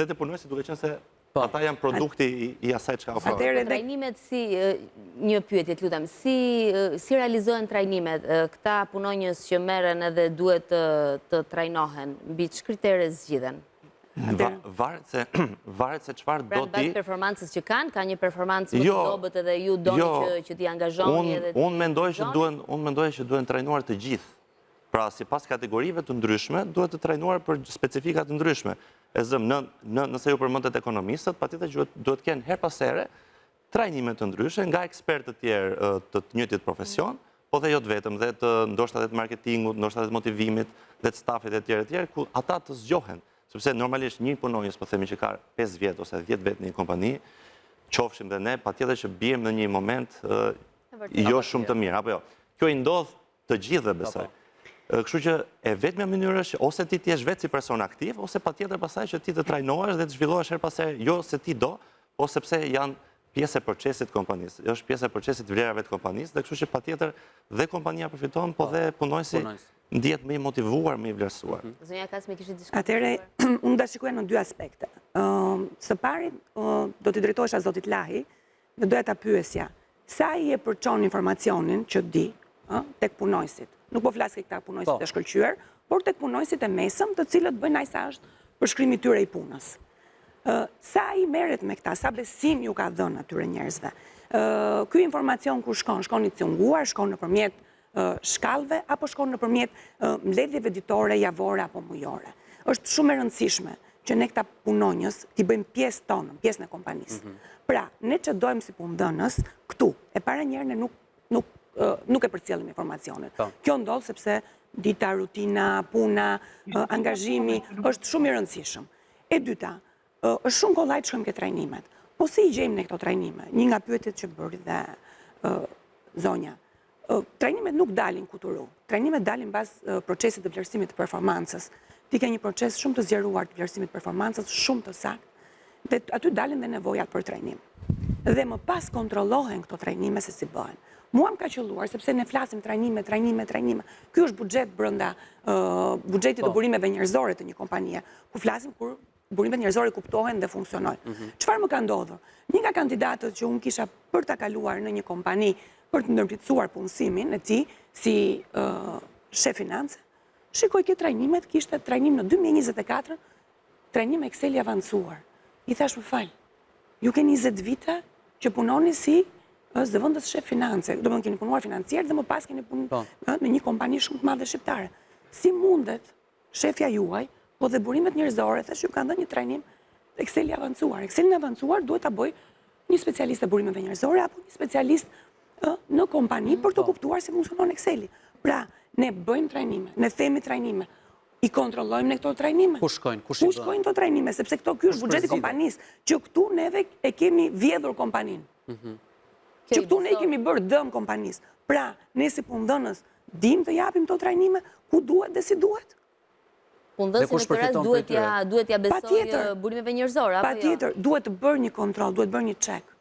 Speaker 5: të punojësit duke qenë se ata janë produkti i asaj çka ofrohen.
Speaker 2: Trajnimet si një pyetje, të lutem, si realizohen trajnimet? Këta punonjës që merren edhe duhet të trajnohen, mbi ç'është kritere zgjidhen?
Speaker 5: Varet se çfarë do ti...
Speaker 2: Brenda performancës që kanë, ka një performancë më të dobët edhe ju doni që t'i angazhoni edhe...
Speaker 5: Unë mendoj që duhen trajnuar të gjithë. Pra, sipas kategorive të ndryshme, duhet të trajnuar për specifika të ndryshme. E zëm, nëse ju përmendet ekonomistët, patjetër duhet kenë her pas here trajnime të ndryshme nga ekspertë të tjerë të njëjtit profesion, po dhe jo të vetëm, dhe të ndoshta edhe të marketingut, ndoshta edhe të motivimit, dhe të stafit e tjerë, ku ata të zgjohen. Sepse normalisht një punonjës, po themi që ka 5 vjet ose 10 vjet në një kompani, qofshim dhe ne, patjetër që bijem në një moment jo shumë të mirë, apo jo. Kjo i ndodh të gjithë dhe besoj. Kështu që e vetmja mënyrë është ose ti t'jesh vetë si person aktiv, ose patjetër pastaj që ti të trajnohesh dhe të zhvillohesh her pas here, jo se ti do, po sepse janë pjesë e procesit të kompanisë. Është pjesë e procesit të vlerave të kompanisë, dhe kështu që patjetër dhe kompania përfiton, po dhe punojësi ndihet më i motivuar, më i vlerësuar.
Speaker 2: Zonja Kasmi, kishit diçka?
Speaker 3: Atëherë, unë do shikoja në dy aspekte. Së pari, do t'i drejtohesha zotit Lahi, dhe doja ta pyesja, sa i e përçon informacionin që di tek punojësit? Nuk po flas këta punojësit e shkëlqyer, por tek punojësit e mesëm, të cilët bëjnë ai sa është përshkrimi i tyre i punës. Sa i merret me këta, sa besim ju ka dhënë atyre njerëzve? Ky informacion ku shkon i cunguar, shkon nëpërmjet shkallëve, apo shkon nëpërmjet mbledhjeve ditore, javore apo mujore? Është shumë e rëndësishme që ne këta punonjës t'i bëjmë pjesë tonën, pjesën e kompanisë. Pra, ne që dojmë si punëdhënës, këtu, e para njerë ne nuk e përcjellim informacionet. Kjo ndodh sepse dita, rutina, puna, angazhimi është shumë i rëndësishëm. E dyta, është shumë kollaj të shkojmë ke trajnimet. Po si i gjejmë ne këto trajnime? Një nga pyetjet që bëri dhe zonja. Trajnimet nuk dalin kuturu. Trajnimet dalin bas procesit të vlerësimit të performancës. Ti ke një proces shumë të zgjeruar të vlerësimit të performancës, shumë të saktë, dhe aty dalin dhe nevojat për trajnim. Dhe më pas kontrollohen këto trajnime se si bëhen. Mua më ka qelluar, sepse ne flasim trajnime. Ky është buxhet brenda buxhetit të burimeve njerëzore të një kompanie, ku flasim kur burimet njerëzore kuptohen dhe funksionojnë. Çfarë më ka ndodhur? Një nga kandidatët që unë kisha për ta kaluar në një kompani për të ndërmjetësuar punësimin e tij si shef finance, shikoj ke trajnimet, kishte trajnim në 2024, trajnim Excel i avancuar. I thash, më fal, ju keni 20 vite që punoni si zëvendës shef finance, do të keni punuar financier dhe më pas keni punuar në një kompani shumë të madhe shqiptare. Si mundet shefja juaj, po dhe burimet njerëzore, thash ju kanë dhënë një trajnim Excel i avancuar. Excelin e avancuar duhet ta bëj një specialist e burimeve njerëzore apo një specialist në kompani për të kuptuar si funksionon Exceli. Pra, ne bëjmë trajnime, ne themi trajnime, i kontrollojmë ne këto trajnime.
Speaker 1: Ku shkojnë? Ku
Speaker 3: shkojnë këto trajnime? Sepse ky është buxheti i kompanisë, që këtu neve e kemi vjedhur kompaninë. Që këtu ne kemi bërë dëm kompanisë. Pra, ne si punëdhënës dim të japim këto trajnime ku duhet dhe si duhet.
Speaker 2: Punëdhësi në këtë rast duhet ja besojë burimeve njerëzore, apo jo?
Speaker 3: Patjetër, duhet të bërë një kontroll, duhet bërë një check.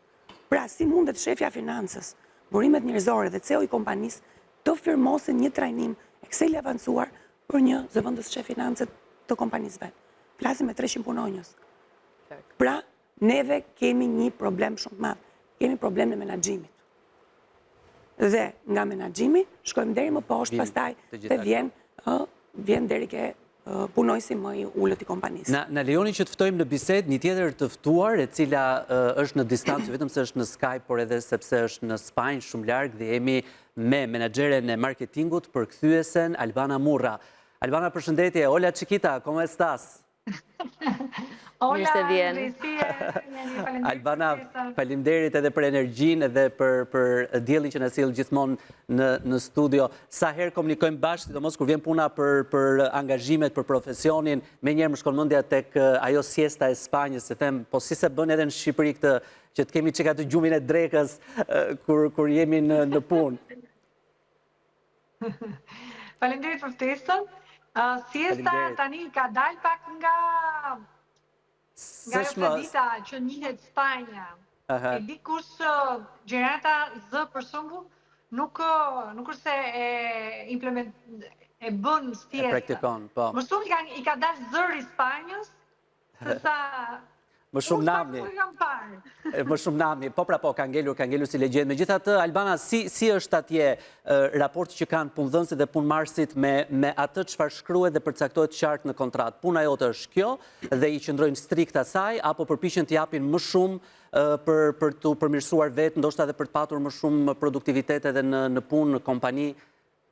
Speaker 3: Pra, si mundet shefja financës, burimet njerëzore dhe CEO i kompanisë të firmosin një trajnim Excel i avancuar për një zëvendës shef finance të kompanisë vet. Flasim me 300 punonjës. Pra, neve kemi një problem shumë të madh. Kemi problem në menaxhimit. Dhe nga menaxhimi shkojmë deri më poshtë, pastaj dhe vjen deri ke punojsi më i ullët i kompanisë.
Speaker 1: Na lejoni që të ftojmë në bisedë një tjetër të ftuar, e cila është në distancë, vetëm se është në Skype, por edhe sepse është në Spanjë, shumë larg, dhe jemi me menaxheren e marketingut, përkthyesen Albana Murra. Albana, përshëndetje. Hola chiquita, ¿cómo estás?
Speaker 7: Hola,
Speaker 1: Albana, faleminderit edhe për energjinë edhe për diellin që na sill gjithmonë në studio. Sa herë komunikojmë bashkë, sidomos kur vjen puna për angazhimet, për profesionin, menjëherë më shkon mendja tek ajo siesta e Spanjës, se them, po si se bën edhe në Shqipëri këtë që të kemi çka të gjumin e drekës kur jemi në punë.
Speaker 7: Faleminderit për ftesën. Siesta tani ka dalë pak nga ajo tradita që njihet Spanja. E di kush Gjerata Z për shembull nuk është se e bën siesta.
Speaker 1: E praktikon, po.
Speaker 7: Më shumë i ka dalë zëri Spanjës, sesa
Speaker 1: Më shumë nami. Më shumë nami. Po pra po, ka ngelur si legjendë. Megjithatë, Albana, si është atje raporti që kanë punëdhënësit dhe punëmarrësit me atë çfarë shkruhet dhe përcaktohet qartë në kontratë? Puna jote është kjo dhe i qëndrojnë strikt asaj, apo përpiqen të japin më shumë për të përmirësuar vetë, ndoshta edhe për të patur më shumë produktivitet edhe në punë, në kompani?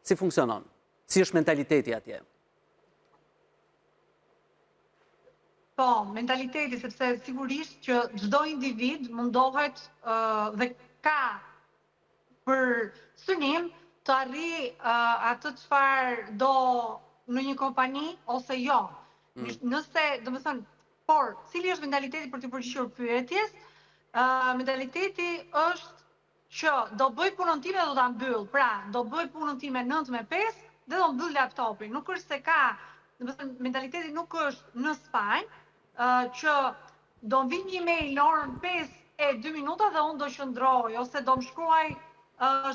Speaker 1: Si funksionon? Si është mentaliteti atje?
Speaker 7: Po, mentaliteti, sepse sigurisht që çdo individ mundohet dhe ka për synim të arrijë atë çfarë do në një kompani ose jo. Nëse, domethënë, por cili është mentaliteti për të përgjigjur pyetjes? Mentaliteti është që do bëj punën time dhe do ta mbyll. Pra, do bëj punën time 9-5 dhe do mbyll laptopin. Nuk është se ka, domethënë, mentaliteti nuk është në Spanjë që do më vinë një mail në orën 5:02 dhe unë do qëndroj, ose do më shkruaj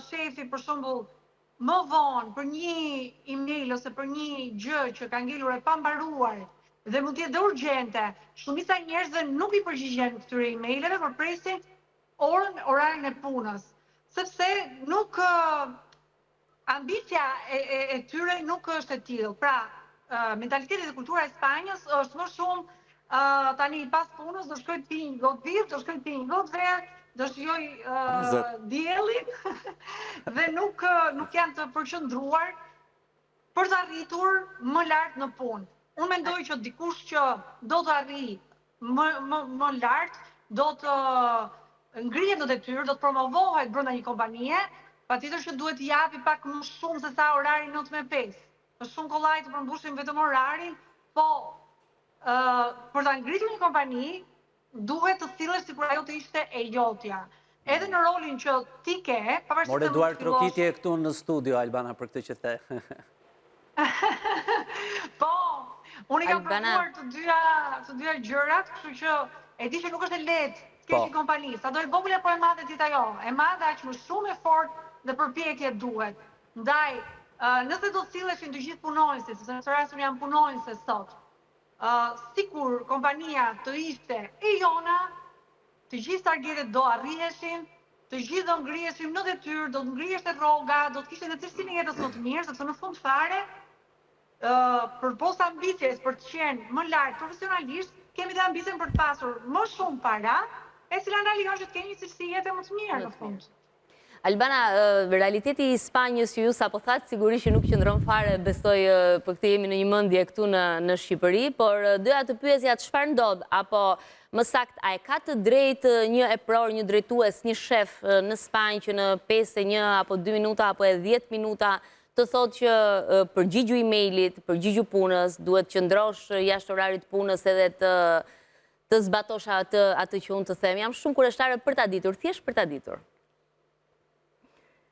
Speaker 7: shefi për shembull më vonë për një email ose për një gjë që ka ngelur e pambaruar dhe mund të jetë urgjente. Shumica e njerëzve nuk i përgjigjen këtyre emaileve, por presin orarin e punës, sepse nuk ambicia e tyre nuk është e tillë. Pra, mentaliteti dhe kultura e Spanjës është më shumë tani pas punës do shkoj të pi një gotë birë, do shkoj të pi një gotë verë, do shijoj diellin dhe nuk janë të përqendruar për të arritur më lart në punë. Unë mendoj që dikush që do të arrijë më lart, do të ngrihet në detyrë, do të promovohet brenda një kompanie, patjetër që duhet të japi pak më shumë se sa orari 9-5. Është shumë kollaj të përmbushim vetëm orarin, po për ta ngritur një kompani, duhet të sillesh sikur ajo të ishte e jotja. Edhe në rolin që ti ke, pavarësisht
Speaker 1: More duar trokitje këtu në studio, Albana, për këtë që the.
Speaker 7: Po, unë i kam provuar të dyja gjërat, kështu që e di që nuk është e lehtë të kesh një kompani. Sado e vogël apo e madhe ti ajo. E madhe aq më shumë efort dhe përpjekje duhet. Ndaj, nëse do silleshin të gjithë punonjësit, sepse në këtë rast unë jam punonjëse sot, sikur kompania të ishte e jona, të gjithë targetet do arriheshin, të gjithë do ngriheshim në detyrë, do të ngriheshte rroga, do të kishte në cilësinë e jetës më të mirë, sepse në fund fare, përposa ambicjes për të qenë më lart profesionalisht, kemi dhe ambicjen për të pasur më shumë para, e cila na lejon që të kemi një cilësi jete më të mirë në fund.
Speaker 2: Albana, realiteti i Spanjës që ju sapo thatë, sigurisht që nuk qëndron fare, besoj për këtë jemi në një mendje këtu në Shqipëri, por doja të pyesja çfarë ndodh, apo më sakt, a e ka të drejtë një epror, një drejtues, një shef në Spanjë që në 5-1 apo 2 minuta apo 10 minuta të thotë që përgjigju emailit, përgjigju punës, duhet qëndrosh jashtë orarit punës edhe të zbatosh atë që unë të them. Jam shumë kurioztare për ta ditur, thjesht për ta ditur.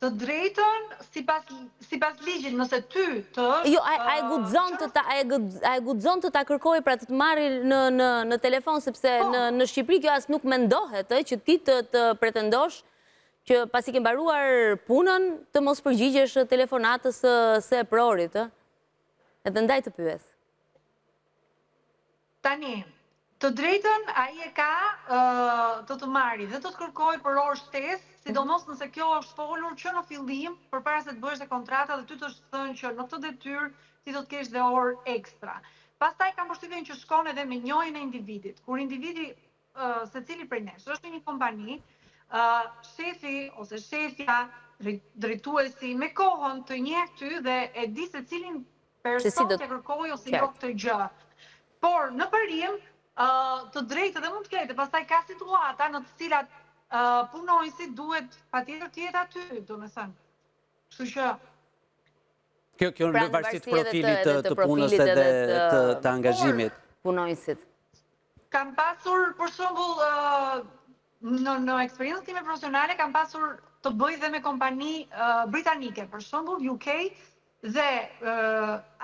Speaker 7: Të drejtën, sipas ligjit, nëse ty të...
Speaker 2: Jo, a e guxon të ta kërkoj pra të marri në telefon, sepse në Shqipëri kjo as nuk mendohet, që ti të pretendosh që pasi ke mbaruar punën të mos përgjigjesh telefonatës së eprorit, edhe ndaj të pyes.
Speaker 7: Tani, të drejtën ai e ka të marri dhe të kërkoj për orë shtesë, sidomos nëse kjo është folur që në fillim, përpara se të bësh kontrata dhe ty të thënë që në këtë detyrë ti do të kesh dhe orë ekstra. Pastaj kam përshtypjen që shkon edhe me njohjen e individit. Kur individi secili prej nesh është në një kompani, shefi ose shefja, drejtuesi me kohën të njeh ty dhe e di se cilin person të kërkoj ose jo këtë gjë. Por në parim të drejtë dhe mund të ketë, pastaj ka situata në të cilat punonjësi duhet patjetër të jetë aty, domethënë. Kështu që
Speaker 1: Kjo në varësisht profilit të punës edhe të angazhimit.
Speaker 2: Punonjësit.
Speaker 7: Kam pasur, për shembull, në eksperiencën time profesionale, kam pasur të bëj dhe me kompani britanike, për shembull UK, dhe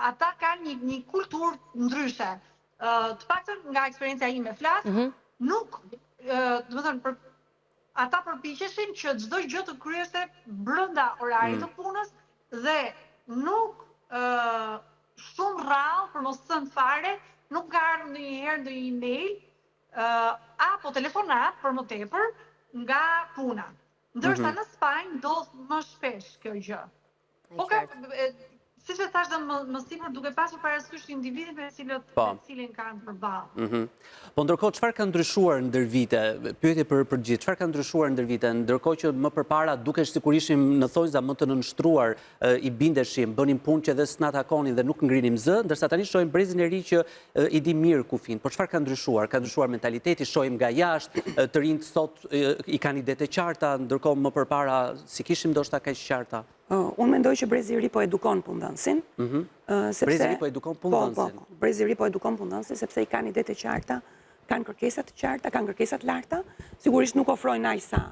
Speaker 7: ata kanë një kulturë ndryshe. Të paktën nga eksperjenca ime flas, nuk, domethënë, ata përpiqeshin që çdo gjë të kryeste brenda orarit të punës dhe nuk shumë rrallë, për mos thënë fare, nuk ka ardhur ndonjëherë ndonjë email apo telefonat për më tepër nga puna. Ndërsa në Spanjë ndodh më shpesh kjo gjë. Po ka, siç e thash dhe më sipër, duke pasur parasysh individin me cilin kanë përballë.
Speaker 1: Po ndërkohë, çfarë ka ndryshuar ndër vite? Pyetje për gjithë, çfarë ka ndryshuar ndër vite? Ndërkohë që më përpara dukesh sikur ishim në thonjza më të nënshtruar, i bindeshim, bënim punë që dhe s'na takonin dhe nuk ngrinim zë, ndërsa tani shohim brezin e ri që i di mirë kufin. Por çfarë ka ndryshuar? Ka ndryshuar mentaliteti, shohim nga jashtë, të rinjt sot i kanë idete qarta, ndërkohë më përpara si kishim ndoshta kaq qarta.
Speaker 3: Unë mendoj që brezi i ri po edukon punëdhënësin.
Speaker 1: Brezi i ri po edukon punëdhënësin.
Speaker 3: Po, brezi i ri po edukon punëdhënësin sepse i kanë idete qarta, kanë kërkesat qarta, kanë kërkesat larta, sigurisht nuk ofrojnë aq sa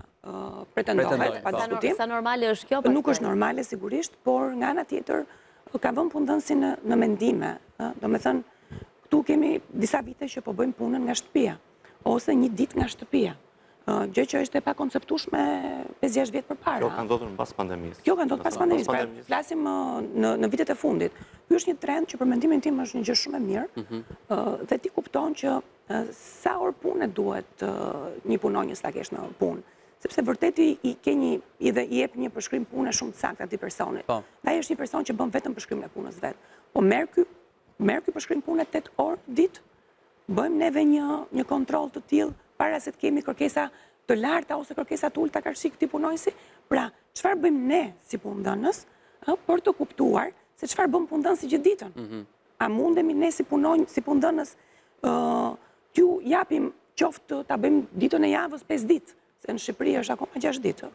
Speaker 3: pretendohet, pa diskutim.
Speaker 2: Sa normale është kjo?
Speaker 3: Nuk është normale sigurisht, por nga ana tjetër ka vënë punëdhënësin në mendime. Domethënë, këtu kemi disa vite që po bëjmë punën nga shtëpia ose një ditë nga shtëpia. Gjë që është e pakonceptueshme 5-6 vjet përpara.
Speaker 5: Kjo ka ndodhur pas pandemisë.
Speaker 3: Kjo ka ndodhur pas pandemisë. Flasim në vitet e fundit. Ky është një trend që për mendimin tim është një gjë shumë e mirë. Dhe ti kupton që sa orë pune duhet një punonjës ta kesh në punë. Sepse vërtet i jep një përshkrim pune shumë të saktë atij personit. Dhe ai është një person që bën vetëm përshkrimin e punës vet. Po merr ky përshkrim pune 8 orë ditë. Bëjmë neve një kontroll të tillë para se të kemi kërkesa të larta ose kërkesa të ulta karshi këtij punonjësi. Pra, çfarë bëjmë ne si punëdhënës për të kuptuar se çfarë bën punëdhënësi gjithë ditën? A mundemi ne si punëdhënës t'ju japim qoftë ta bëjmë ditën e javës 5 ditë, se në Shqipëri është akoma 6 ditë.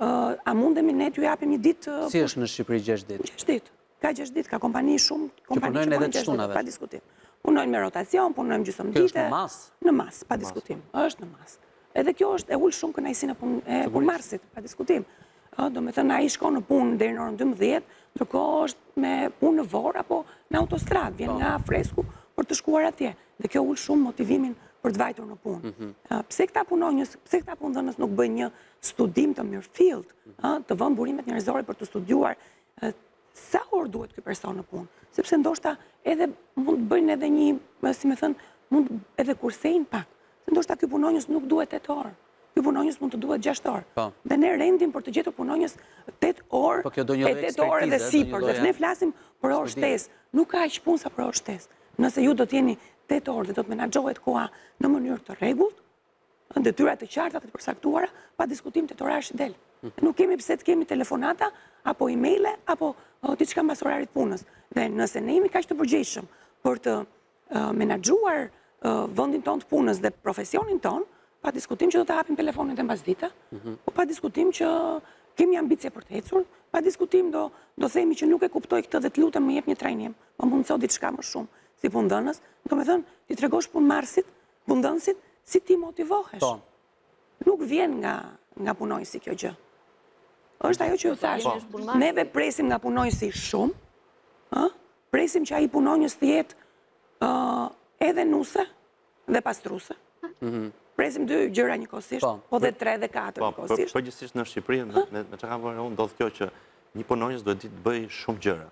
Speaker 3: A mundemi ne t'ju japim një ditë?
Speaker 1: Si është në Shqipëri 6 ditë?
Speaker 3: 6 ditë. Ka 6 ditë, ka kompani shumë, kompani
Speaker 1: që punojnë 6 ditë,
Speaker 3: pa diskutim. Punojnë me rotacion, punojnë gjysmë dite.
Speaker 1: Kjo është në mas?
Speaker 3: Në mas, pa diskutim. Është në mas. Edhe kjo është e ul shumë kënaqësinë e punëmarrësit, pa diskutim. Do me thënë, ai shkon në punë deri në orën 12, ndërkohë është me punë në vorë apo në autostradë, vjen nga fresku për të shkuar atje. Dhe kjo ul shumë motivimin për të vajtur në punë. Pse këta punëdhënës nuk bëjnë një studim të mirëfillt, të vënë burimet njerëzore për të studiuar sa orë duhet ky person në punë? Sepse ndoshta edhe mund të bëjnë edhe një, si më thënë, mund edhe kursejnë pak. Se ndoshta ky punonjës nuk duhet 8 orë. Ky punonjës mund të duhet 6 orë. Dhe ne rendim për të gjetur punonjës 8 orë, 8 orë dhe sipër. Dhe ne flasim për orë shtesë. Nuk ka aq punë sa për orë shtesë. Nëse ju do të jeni 8 orë dhe do të menaxhohet koha në mënyrë të rregullt, detyra të qarta të përcaktuara, pa diskutim 8 orash del. Nuk kemi pse të kemi telefonata, apo emaile, apo diçka mbas orarit punës. Dhe nëse ne jemi kaq të përgjegjshëm për të menaxhuar vendin tonë të punës dhe profesionin tonë, pa diskutim që do të hapim telefonin e mbasdita, po pa diskutim që kemi ambicie për të ecur, pa diskutim do themi që nuk e kuptoj këtë dhe të lutem më jep një trajnim, më mundso diçka më shumë si punëdhënës, domethënë ti tregosh punëdhënësit si ti motivohesh. Nuk vjen nga punonjësi kjo gjë. Është ajo që ju thash, neve presim nga punonjësi shumë, presim që ai punonjës të jetë edhe nuse dhe pastruese. Presim 2 gjëra njëkohësisht, po dhe 3 dhe 4 njëkohësisht.
Speaker 5: Përgjithsisht në Shqipëri, me çka kam vënë unë, ndodh kjo që një punonjës duhet të bëj shumë gjëra.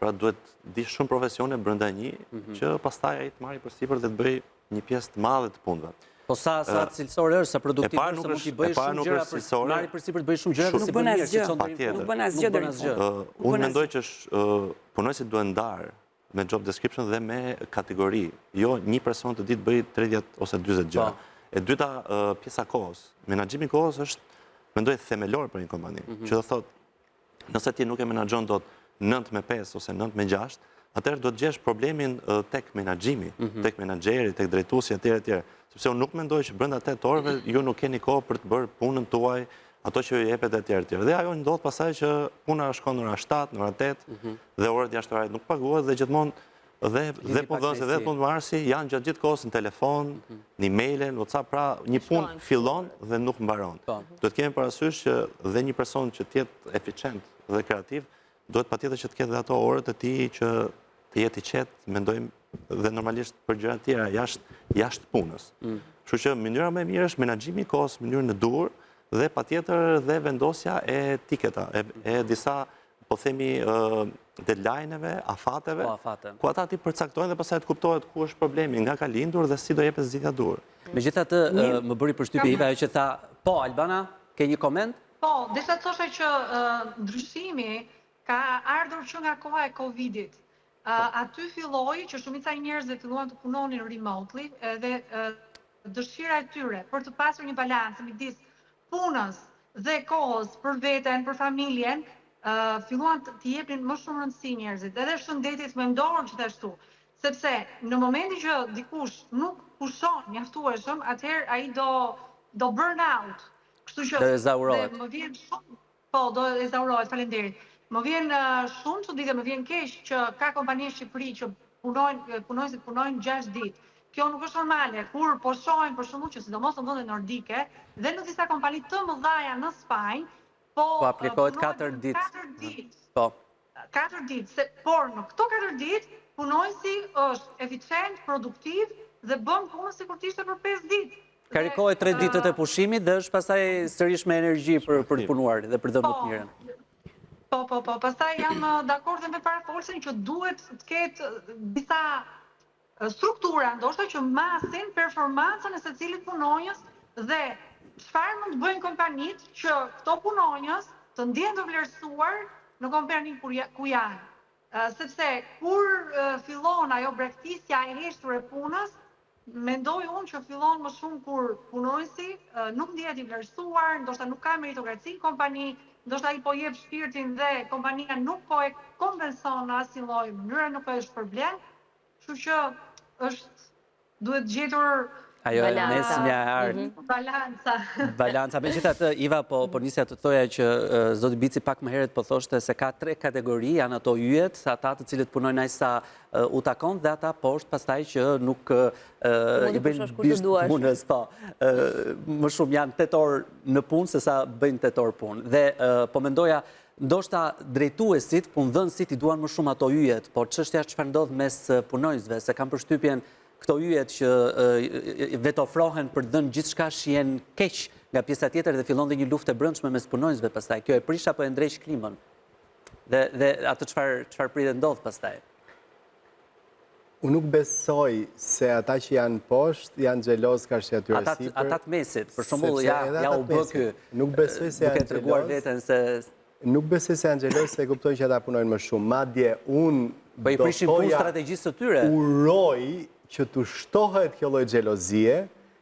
Speaker 5: Pra duhet di shumë profesione brenda një, që pastaj ai të marrë përsipër dhe të bëj një pjesë të madhe të punëve.
Speaker 1: Po sa cilësore është, sa produktive është, sa mund t'i bëj shumë gjëra, marrë përsipër të bëj shumë gjëra,
Speaker 3: nuk bën asgjë. Nuk bën asgjë deri në fund.
Speaker 5: Unë mendoj që punonjësit duhet ndarë me job description dhe me kategori. Jo një person të ditë bëj 30 ose 40 gjëra. E dyta, pjesa kohës. Menaxhimi i kohës është, mendoj, themelor për një kompani. Që do thotë, nëse ti nuk e menaxhon dot 9-5 ose 9-6, atëherë do të gjesh problemin tek menaxhimi, tek menaxheri, tek drejtuesi etj. Sepse unë nuk mendoj që brenda 8 orëve ju nuk keni kohë për të bërë punën tuaj, ato që ju jepet etj. Dhe ajo ndodh pastaj që puna shkon në ora 7, në ora 8 dhe orët jashtëorare nuk paguhet dhe gjithmonë dhe punëdhënësit dhe punëmarrësi janë gjatë gjithë kohës në telefon, në email, në WhatsApp, pra një punë fillon dhe nuk mbaron. Duhet kemi parasysh që dhe një person që të jetë eficient dhe kreativ, duhet patjetër që të ketë dhe ato orët e tij që të jetë i qetë, mendojmë, dhe normalisht për gjëra të tjera jashtë punës. Kështu që mënyra më e mirë është menaxhimi i kohës në mënyrën e duhur dhe patjetër dhe vendosja e tiketa, e disa, po themi, deadline-eve, afateve, ku ata ti përcaktojnë dhe pastaj të kuptohet ku është problemi, nga ka lindur dhe si do jepet zgjidhja dur.
Speaker 1: Megjithatë, më bëri përshtypje Iva ajo që tha, po Albana, ke një koment?
Speaker 7: Po, desa thosha që ndryshimi ka ardhur që nga koha e Covidit. Aty filloi që shumica e njerëzve filluan të punonin remotely dhe dëshira e tyre për të pasur një balancë midis punës dhe kohës për veten, për familjen, filluan të jepnin më shumë rëndësi njerëzit, edhe shëndetit mendor gjithashtu, sepse në momentin që dikush nuk pushon mjaftueshëm, atëherë ai do burn out. Kështu që
Speaker 1: do ezaurohet.
Speaker 7: Më vjen shumë, po, do ezaurohet, faleminderit. Më vjen shumë çuditë, më vjen keq që ka kompani në Shqipëri që punonjësit punojnë 6 ditë. Kjo nuk është normale, kur po shohim për shembull që sidomos në vendet nordike dhe në disa kompani të mëdha në Spanjë, po
Speaker 1: aplikohet 4 ditë.
Speaker 7: 4 ditë.
Speaker 1: Po.
Speaker 7: 4 ditë, por në këto 4 ditë punonjësi është eficient, produktiv dhe bën punën sikur të ishte për 5 ditë.
Speaker 1: Karikohet 3 ditët e pushimit dhe është pastaj sërish me energji për të punuar dhe për dhënë më të mirën.
Speaker 7: Po, pastaj jam dakord me parafolsin që duhet të ketë disa struktura, ndoshta që masin performancën e secilit punonjës dhe çfarë mund të bëjnë kompanitë që këto punonjës të ndjehen të vlerësuar në kompaninë ku janë. Sepse kur fillon ajo bregtisja e heshtur e punës, mendoj unë që fillon më shumë kur punonjësi nuk ndihet i vlerësuar, ndoshta nuk ka meritokraci në kompani, ndoshta ai po jep shpirtin dhe kompania nuk po e kompenson në asnjë lloj mënyre, nuk është problem. Kështu që duhet gjetur
Speaker 1: ajo nesmja e ardhmë. Balanca. Megjithatë, Iva, po nisja të thoja që zoti Bici pak më herët po thoshte se ka 3 kategori, janë ato yjet, ata të cilët punojnë aq sa u takon dhe ata poshtë pastaj që nuk i bëjnë punës, po. Më shumë janë 8 orë në punë se sa bëjnë 8 orë punë. Dhe po mendoja ndoshta drejtuesit, punëdhënësit i duan më shumë ato yjet, por çështja është çfarë ndodh mes punonjësve, se kam përshtypjen këto yjet që vetë ofrohen për të dhënë gjithçka shihen keq nga pjesa tjetër dhe fillon dhe një luftë e brendshme mes punonjësve pastaj. Kjo e prish apo e ndreq klimën? Dhe atë çfarë pritet ndodh pastaj?
Speaker 4: Unë nuk besoj se ata që janë poshtë janë xheloz ka shi atyre sipër.
Speaker 1: Ata të mesit, për shembull, ja u bë ky.
Speaker 4: Nuk besoj se janë
Speaker 1: treguar veten se
Speaker 4: nuk besoj se janë xheloz se kuptojnë që ata punojnë më shumë. Madje unë
Speaker 1: po i prishin punë strategjisë të tyre.
Speaker 4: Uroj që të shtohet kjo lloj xhelozie,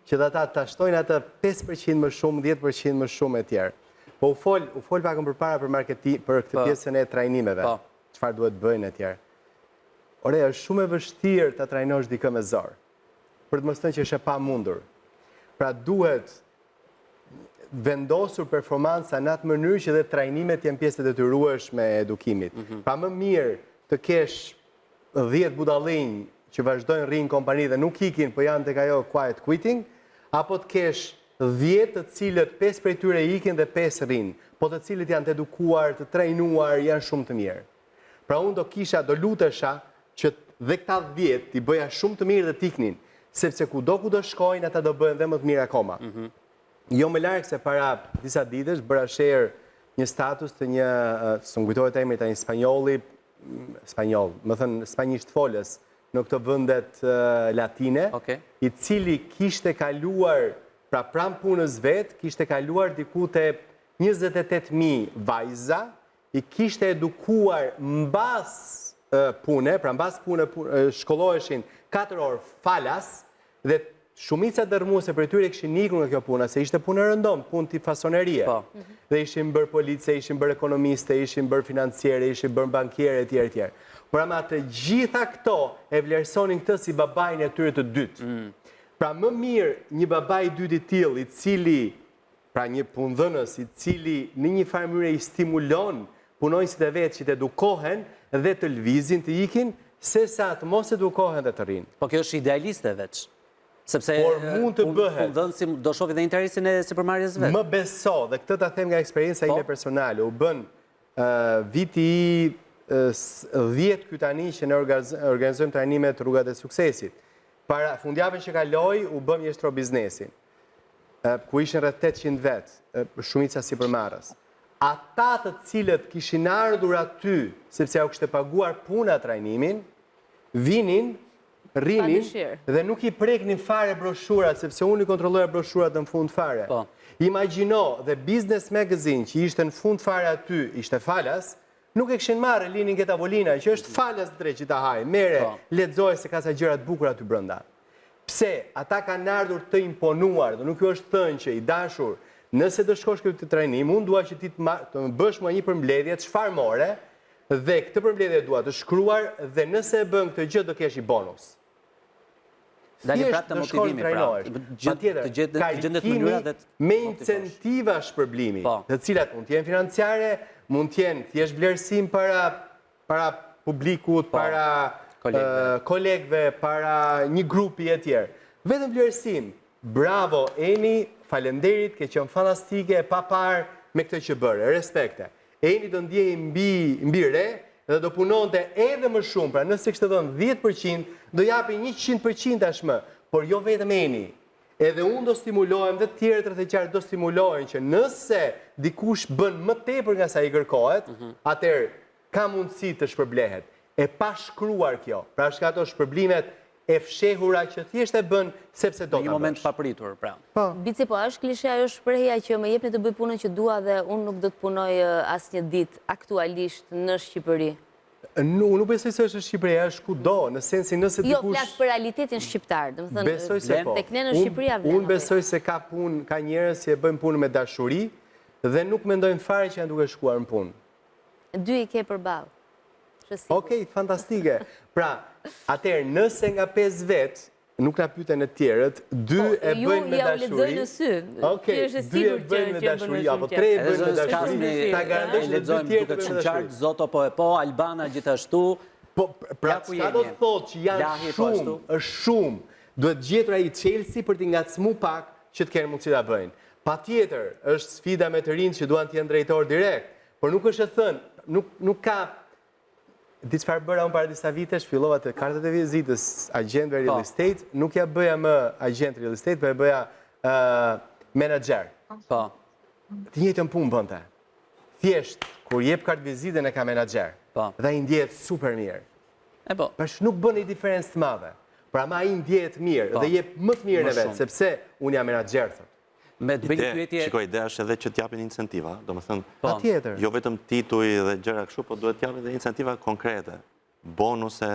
Speaker 4: që ata ta shtojnë atë 5% më shumë, 10% më shumë e tjerë. Po u fol pakën përpara për marketing, për këtë pjesën e trajnimeve. Çfarë duhet bëjnë e tjerë. Ore, është shumë e vështirë ta trajnosh dikë me zor. Për të mos thënë që është e pamundur. Pra duhet vendosur performanca në atë mënyrë që dhe trajnimet janë pjesë e detyrueshme e edukimit. Pra më mirë të kesh 10 budallinj që vazhdojnë rrinë kompani dhe nuk ikin, po janë tek ajo quiet quitting, apo të kesh 10 të cilët 5 prej tyre ikin dhe 5 rrinë, po të cilët janë të edukuar, të trajnuar, janë shumë të mirë. Pra unë do lutesha që dhe këta 10 t'i bëja shumë të mirë dhe t'iknin, sepse ku do shkojnë, ata do bëjnë dhe më të mirë akoma. Jo më larkë se para disa ditësh, bëra share një status të një, së më kujtojët emri të një spanjol, më thënë spanjisht folës, në këto vëndet latine, i cili kishte kaluar, pra pram punës vetë, kishte kaluar diku të 28.000 vajza, i kishte edukuar mbas pune, pra mbas pune shkolloheshin 4 orë falas dhe shumica dërmuese për tyre kishin ikur nga kjo puna, se ishte punë rëndom, punë tip fasonerie. Dhe ishin bërë police, ishin bërë ekonomiste, ishin bërë financiere, ishin bërë bankjere, etj. Pra ma të gjitha këto e vlerësonin këtë si babajnë e tyre të dytë. Pra më mirë një babaj dytë i tillë, i cili, pra një punëdhënës, i cili në një farë mënyrë i stimulon punonjësit e vetë që të edukohen dhe të lvizin, të ikin, se sa të mos edukohen dhe të rinë.
Speaker 1: Po kjo është idealiste veç. Sepse
Speaker 4: mund të bëhet.
Speaker 1: Punëdhënësi do shohë dhe interesin e sipërmarrjes vetë.
Speaker 4: Më beso, dhe këtë ta them nga eksperienca ime personale, u bën viti i 10 ky tani që ne organizojmë trajnimet Rrugat e Suksesit. Para fundjavën që kaloi, u bëm Jeshtro Biznesin, ku ishin rreth 800 vetë, shumica sipërmarrës. Ata të cilët kishin ardhur aty, sepse u kishte paguar puna trajnimin, vinin, rinin dhe nuk i preknin fare broshurat, sepse unë i kontrolloja broshurat në fund fare. Imagjino dhe Business Magazine që ishte në fund fare aty, ishte falas, nuk e kishin marrë linin ke tavolina, që është falas drejt që ta haj, mere, lexoje se ka sa gjëra të bukura aty brenda. Pse? Ata kanë ardhur të imponuar, dhe nuk ju është thënë që i dashur, nëse të shkosh këtë trajnim, unë dua që ti të më bësh mua një përmbledhje çfarë more, dhe këtë përmbledhje dua të shkruar dhe nëse e bën këtë gjë do kesh i bonus.
Speaker 1: Dali prapë të motivimi,
Speaker 4: karikimi me incentiva shpërblimi, të cilat mund të jenë financiare, mund të jenë thjesht vlerësim para publikut, para kolegëve, para një grupi e tjerë. Vetëm vlerësim. Bravo, Eni, falenderit, ke qenë fantastike, pa parë me këtë që bërë, respekte. Eni do ndjej mbi re dhe do punonte edhe më shumë, pra nëse kështë të dhënë 10%, do japi 100% tashmë, por jo vetëm Eni. Edhe unë do stimulohem dhe tjerët rrethëqarë do stimulohen që nëse dikush bën më tepër nga sa i kërkohet, atëherë ka mundësi të shpërblehet. E pa shkruar kjo, pra shka ato shpërblimet e fshehura që thjesht e bën sepse do ta bësh.
Speaker 1: Në një moment papritur, pra.
Speaker 2: Bici, po është klishe ajo shprehja që më jepni të bëj punën që dua dhe unë nuk do të punoj asnjë ditë aktualisht në Shqipëri.
Speaker 4: Unë nuk besoj se është në Shqipëri, është kudo, në sensin nëse dikush...
Speaker 2: Jo, flas për realitetin shqiptar,
Speaker 4: besoj se po.
Speaker 2: Tek ne në Shqipëri ja vlen.
Speaker 4: Unë besoj se ka punë, ka njerëz që e bëjnë punë me dashuri dhe nuk mendojnë fare që janë duke shkuar në punë.
Speaker 2: Dy i ke përballë.
Speaker 4: Okej, fantastike. Pra, atëherë nëse nga 5 vetë, nuk na pyeten e tjerët, 2 e bëjnë me dashuri. Ju ja u lexoj në sy.
Speaker 2: Okej,
Speaker 4: 2 e bëjnë me dashuri apo 3 e bëjnë me dashuri. Ta garantoj që 2 tjerë të bëjnë me dashuri.
Speaker 1: Zoto po, Albana gjithashtu.
Speaker 4: Po, pra çka do të thotë që janë shumë, është shumë. Duhet gjetur ai Chelsea për t'i ngacmu pak që të kenë mundësi ta bëjnë. Patjetër, është sfida me të rinj që duan të jenë drejtor direkt, por nuk është e thënë, nuk ka di çfarë bëra unë para disa vitesh, fillova të kartët e vizitës agentëve real estate, nuk ja bëja më agent real estate, po e bëja menaxher.
Speaker 1: Po.
Speaker 4: Të njëjtën punë bënte. Thjesht kur jep kartë vizitën e ka menaxher.
Speaker 1: Po.
Speaker 4: Dhe ai ndjehet super mirë.
Speaker 1: E po.
Speaker 4: Pash nuk bën një diferencë të madhe. Pra ma ai ndjehet mirë dhe jep më të mirën e vet, sepse unë jam menaxher thotë.
Speaker 1: Me të bëjë pyetje.
Speaker 5: Shikoj, ideja është edhe që t'japin incentiva, domethënë,
Speaker 4: patjetër.
Speaker 5: Jo vetëm tituj dhe gjëra kështu, po duhet t'japin edhe incentiva konkrete, bonuse,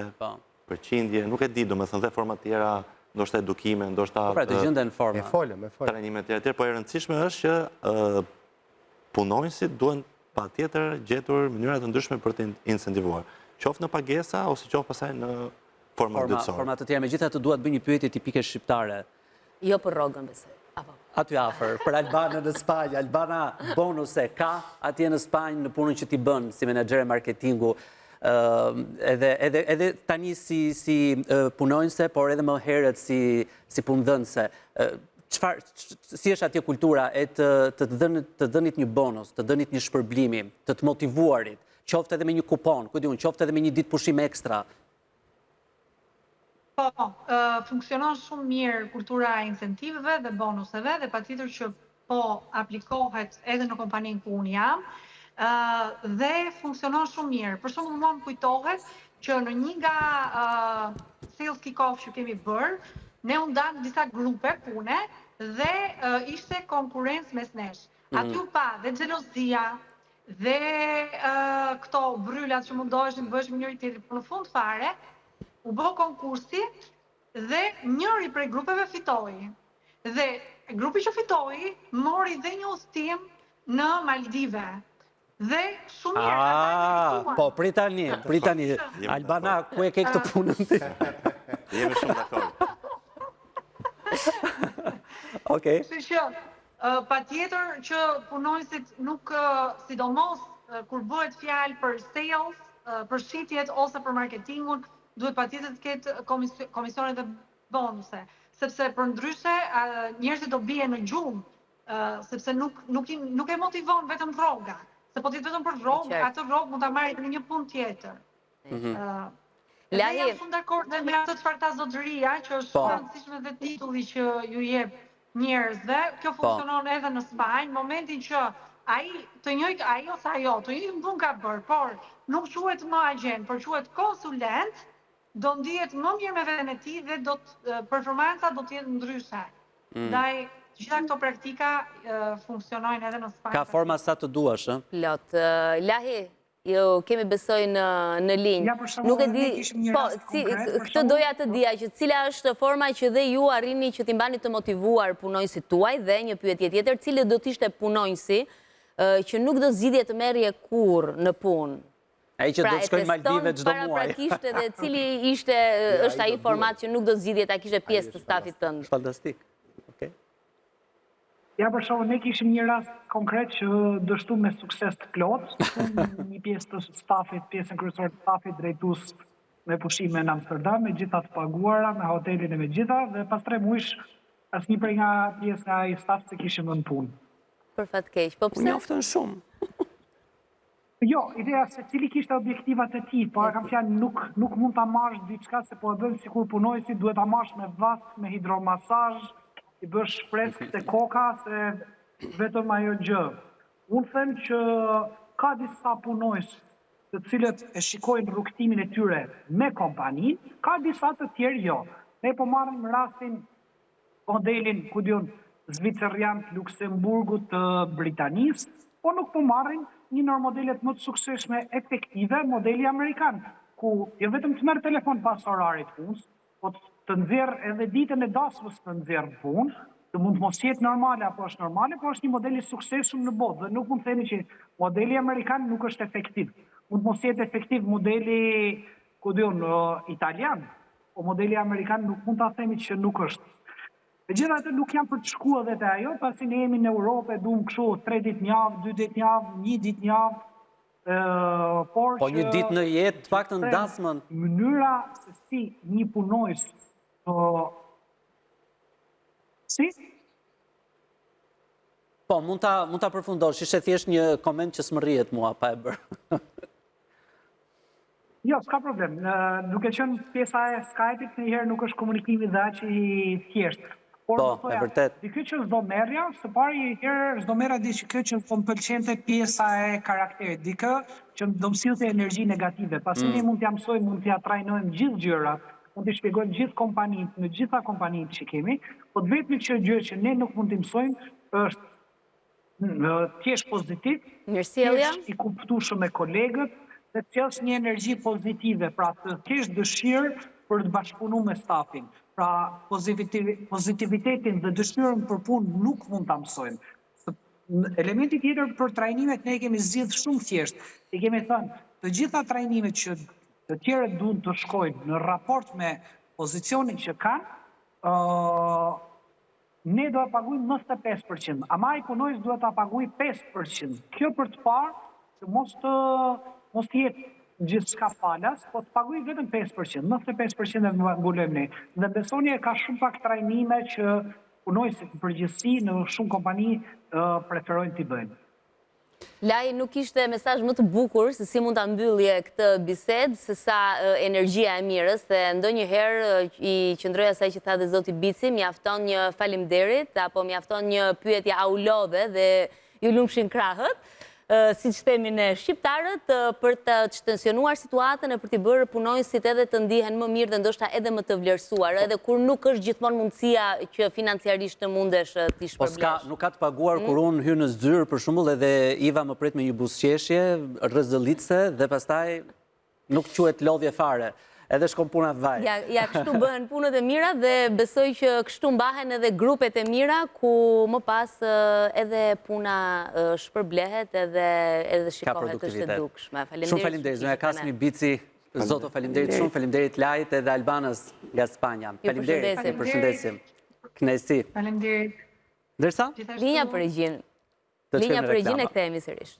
Speaker 5: përqindje, nuk e di, domethënë dhe forma tjera, ndoshta edukime, ndoshta
Speaker 1: pra të gjenden forma.
Speaker 4: E folëm.
Speaker 5: Trajnime të tjera, por e rëndësishme është që punonjësit duhen patjetër gjetur mënyra të ndryshme për të incentivuar. Qoftë në pagesa ose qoftë pastaj në forma dytësore.
Speaker 1: Forma të tjera, megjithatë dua të bëj një pyetje tipike shqiptare.
Speaker 2: Jo për rrogën besoj.
Speaker 1: Aty afër, për Albanën në Spanjë. Albana bonuse ka atje në Spanjë në punën që ti bën si menaxher marketingu, edhe tani si punonjëse, por edhe më herët si punëdhënëse. Si është atje kultura e të dhënit një bonus, të dhënit një shpërblimi, të motivuarit, qoftë edhe me një kupon, qoftë edhe me një ditë pushim ekstra?
Speaker 7: Po, funksionon shumë mirë kultura e incentiveve dhe bonuseve dhe patjetër që po aplikohet edhe në kompaninë ku unë jam dhe funksionon shumë mirë. Për shembull, mua më kujtohet që në një nga sales kick-off që kemi bërë, ne u ndam disa grupe pune dhe ishte konkurrencë mes nesh. Aty u pa dhe xhelozia, dhe këto bryllat që mundoheshin bësh me njëri tjetrin, për në fund fare, u bë konkursi dhe njëri prej grupeve fitoi. Dhe grupi që fitoi mori dhe një udhëtim në Maldive. Dhe shumë mirë ata
Speaker 1: po, pritani. Albana, ku e ke këtë punën ti?
Speaker 5: Jemi shumë dakord.
Speaker 1: Okej.
Speaker 7: Kështu që patjetër që punonësit nuk, sidomos kur bëhet fjalë për sales, për shitjet ose për marketingun, duhet patjetër të ketë komisione dhe bonuse, sepse përndryshe njerëzit do bien në gjumë, sepse nuk e motivon vetëm rroga, se po të jetë vetëm për rrogë, atë rrogë mund ta marrë në një punë tjetër. Dhe jam shumë dakord me atë çfarë tha zotëria, që është shumë e rëndësishme dhe titulli që ju jep njerëzve. Kjo funksionon edhe në Spanjë, momentin që ai të njëjtë ai ose ajo, të njëjtën punë ka bërë, por nuk quhet më agent, por quhet konsulent, do ndihet më mirë me veten e tij dhe performanca do të jetë ndryshe. Ndaj gjitha këto praktika funksionojnë edhe në Spanjë.
Speaker 1: Ka forma sa të duash, ë?
Speaker 2: Plot. Lahi, jo kemi besoj në linjë. Nuk e di, po, këtë doja të dija, që cila është forma që dhe ju arrini që t'i mbani të motivuar punonjësit tuaj, dhe një pyetje tjetër, cili do t'ishte punonjësi që nuk do zgjidhje të merrje kurrë në punë.
Speaker 1: Ai që do të shkojnë Maldive çdo muaj.
Speaker 2: Paraprakisht edhe cili është ai format që nuk do zgjidhje ta kishte pjesë të stafit tënd.
Speaker 1: Fantastik. Okej.
Speaker 6: Ja, për shkak ne kishim një rast konkret që dështu me sukses të plotë, një pjesë të stafit, pjesën kryesore të stafit drejtues me pushime në Amsterdam, me gjitha të paguara, me hotelin e me gjitha, dhe pas 3 muajsh asnjë prej nga pjesë nga ai staf se kishim në punë.
Speaker 2: Për fat keq, po pse?
Speaker 3: Mjaftën shumë.
Speaker 6: Jo, ideja se cili kishte objektivat e tij, po kam thënë nuk mund ta marrësh diçka se po e bën sikur punojësi, duhet ta marrësh me vask, me hidromasazh, i bësh shpresk te koka, se vetëm ajo gjë. Unë them që ka disa punojës të cilët e shikojnë rrugtimin e tyre me kompaninë, ka disa të tjerë jo. Ne po marrim rastin modelin, ku diun, Zvicerian, Luksemburgut, të Britanisë, po nuk po marrin një nër modelet më të suksesshme efektive, modeli amerikan, ku jo vetëm të merr telefon pas orarit punës, po të nxjerr edhe ditën e dasmës të nxjerr punë, të mund të mos jetë normale apo është normale, po është një model i suksesshëm në botë dhe nuk mund të themi që modeli amerikan nuk është efektiv. Mund të mos jetë efektiv modeli, ku diun, italian, po modeli amerikan nuk mund ta themi që nuk është. Megjithatë nuk jam për të shkuar edhe te ajo, pasi ne jemi në Europë, duam kështu 3 ditë në javë, 2 ditë në javë, 1 ditë në javë.
Speaker 1: Po një ditë në jetë, të paktën dasmën.
Speaker 6: Mënyra se si një punojës si?
Speaker 1: Po, mund ta përfundosh, ishte thjesht një koment që s'më rrihet mua pa e bërë.
Speaker 6: Jo, s'ka problem. Duke qenë pjesa e Skype-it, njëherë nuk është komunikimi dhe aq i thjeshtë.
Speaker 1: Po, e vërtet.
Speaker 6: Di kjo që s'do merrja, së pari herë s'do merra di që kjo që po më pëlqente pjesa e karakterit, di kjo që do më sillte energji negative. Pasi ne mund t'ja mësojmë, mund t'ja trajnojmë gjithë gjërat, mund t'i shpjegojmë gjithë kompanitë, në gjitha kompanitë që kemi, po të vetmi gjë që ne nuk mund t'i mësojmë është t'jesh pozitiv, t'jesh i kuptueshëm me kolegët, dhe t'jesh një energji pozitive, pra të kesh dëshirë për të bashkëpunuar me stafin. Pra, pozitivitetin dhe dëshirën për punë nuk mund ta mësojmë. Elementi tjetër për trajnimet ne kemi zgjidhur shumë thjesht. Ne kemi thënë, të gjitha trajnimet që të tjerët duan të shkojnë në raport me pozicionin që kanë, ne do ta paguajmë 95%, ama ai punojës duhet ta paguajë 5%. Kjo për të parë që mos të jetë gjithçka falas, po të paguajë vetëm 5%, 95% e mbulojmë ne. Dhe besoni ka shumë pak trajnime që punojësit në përgjithësi në shumë kompani preferojnë t'i bëjnë.
Speaker 2: Laj, nuk ishte mesazh më të bukur se si mund ta mbyllje këtë bisedë, se sa energjia e mirës, dhe ndonjëherë i qëndroj asaj që tha dhe zoti Bici, mjafton një faleminderit apo mjafton një pyetje aulodhe dhe ju lumshin krahët. si që themi në shqiptarët, për të tensionuar situatën e për t'i bërë punonjësit edhe të ndihen më mirë dhe ndoshta edhe më të vlerësuar, edhe kur nuk është gjithmonë mundësia që financiarisht të mundesh t'i shpërblesh.
Speaker 1: Nuk ka të paguar kur unë hyrë në zyrë, për shembull, edhe Iva më prit me një buzëqeshje, rrezëllitse dhe pastaj nuk quhet lodhje fare. Edhe shkon puna vaj.
Speaker 2: Ja, kështu bëhen punët e mira dhe besoj që kështu mbahen edhe grupet e mira, ku më pas edhe puna shpërblehet edhe shikohet është e dukshme.
Speaker 1: Shumë faleminderit, zonja Kasmi Bici, zoto faleminderit shumë, faleminderit Lajt edhe Albanës nga Spanja. Faleminderit, përshëndesim. Kënaqësi.
Speaker 7: Faleminderit.
Speaker 1: Ndërsa?
Speaker 2: Linja për regjinë. Linja për regjinë e kthehemi sërish.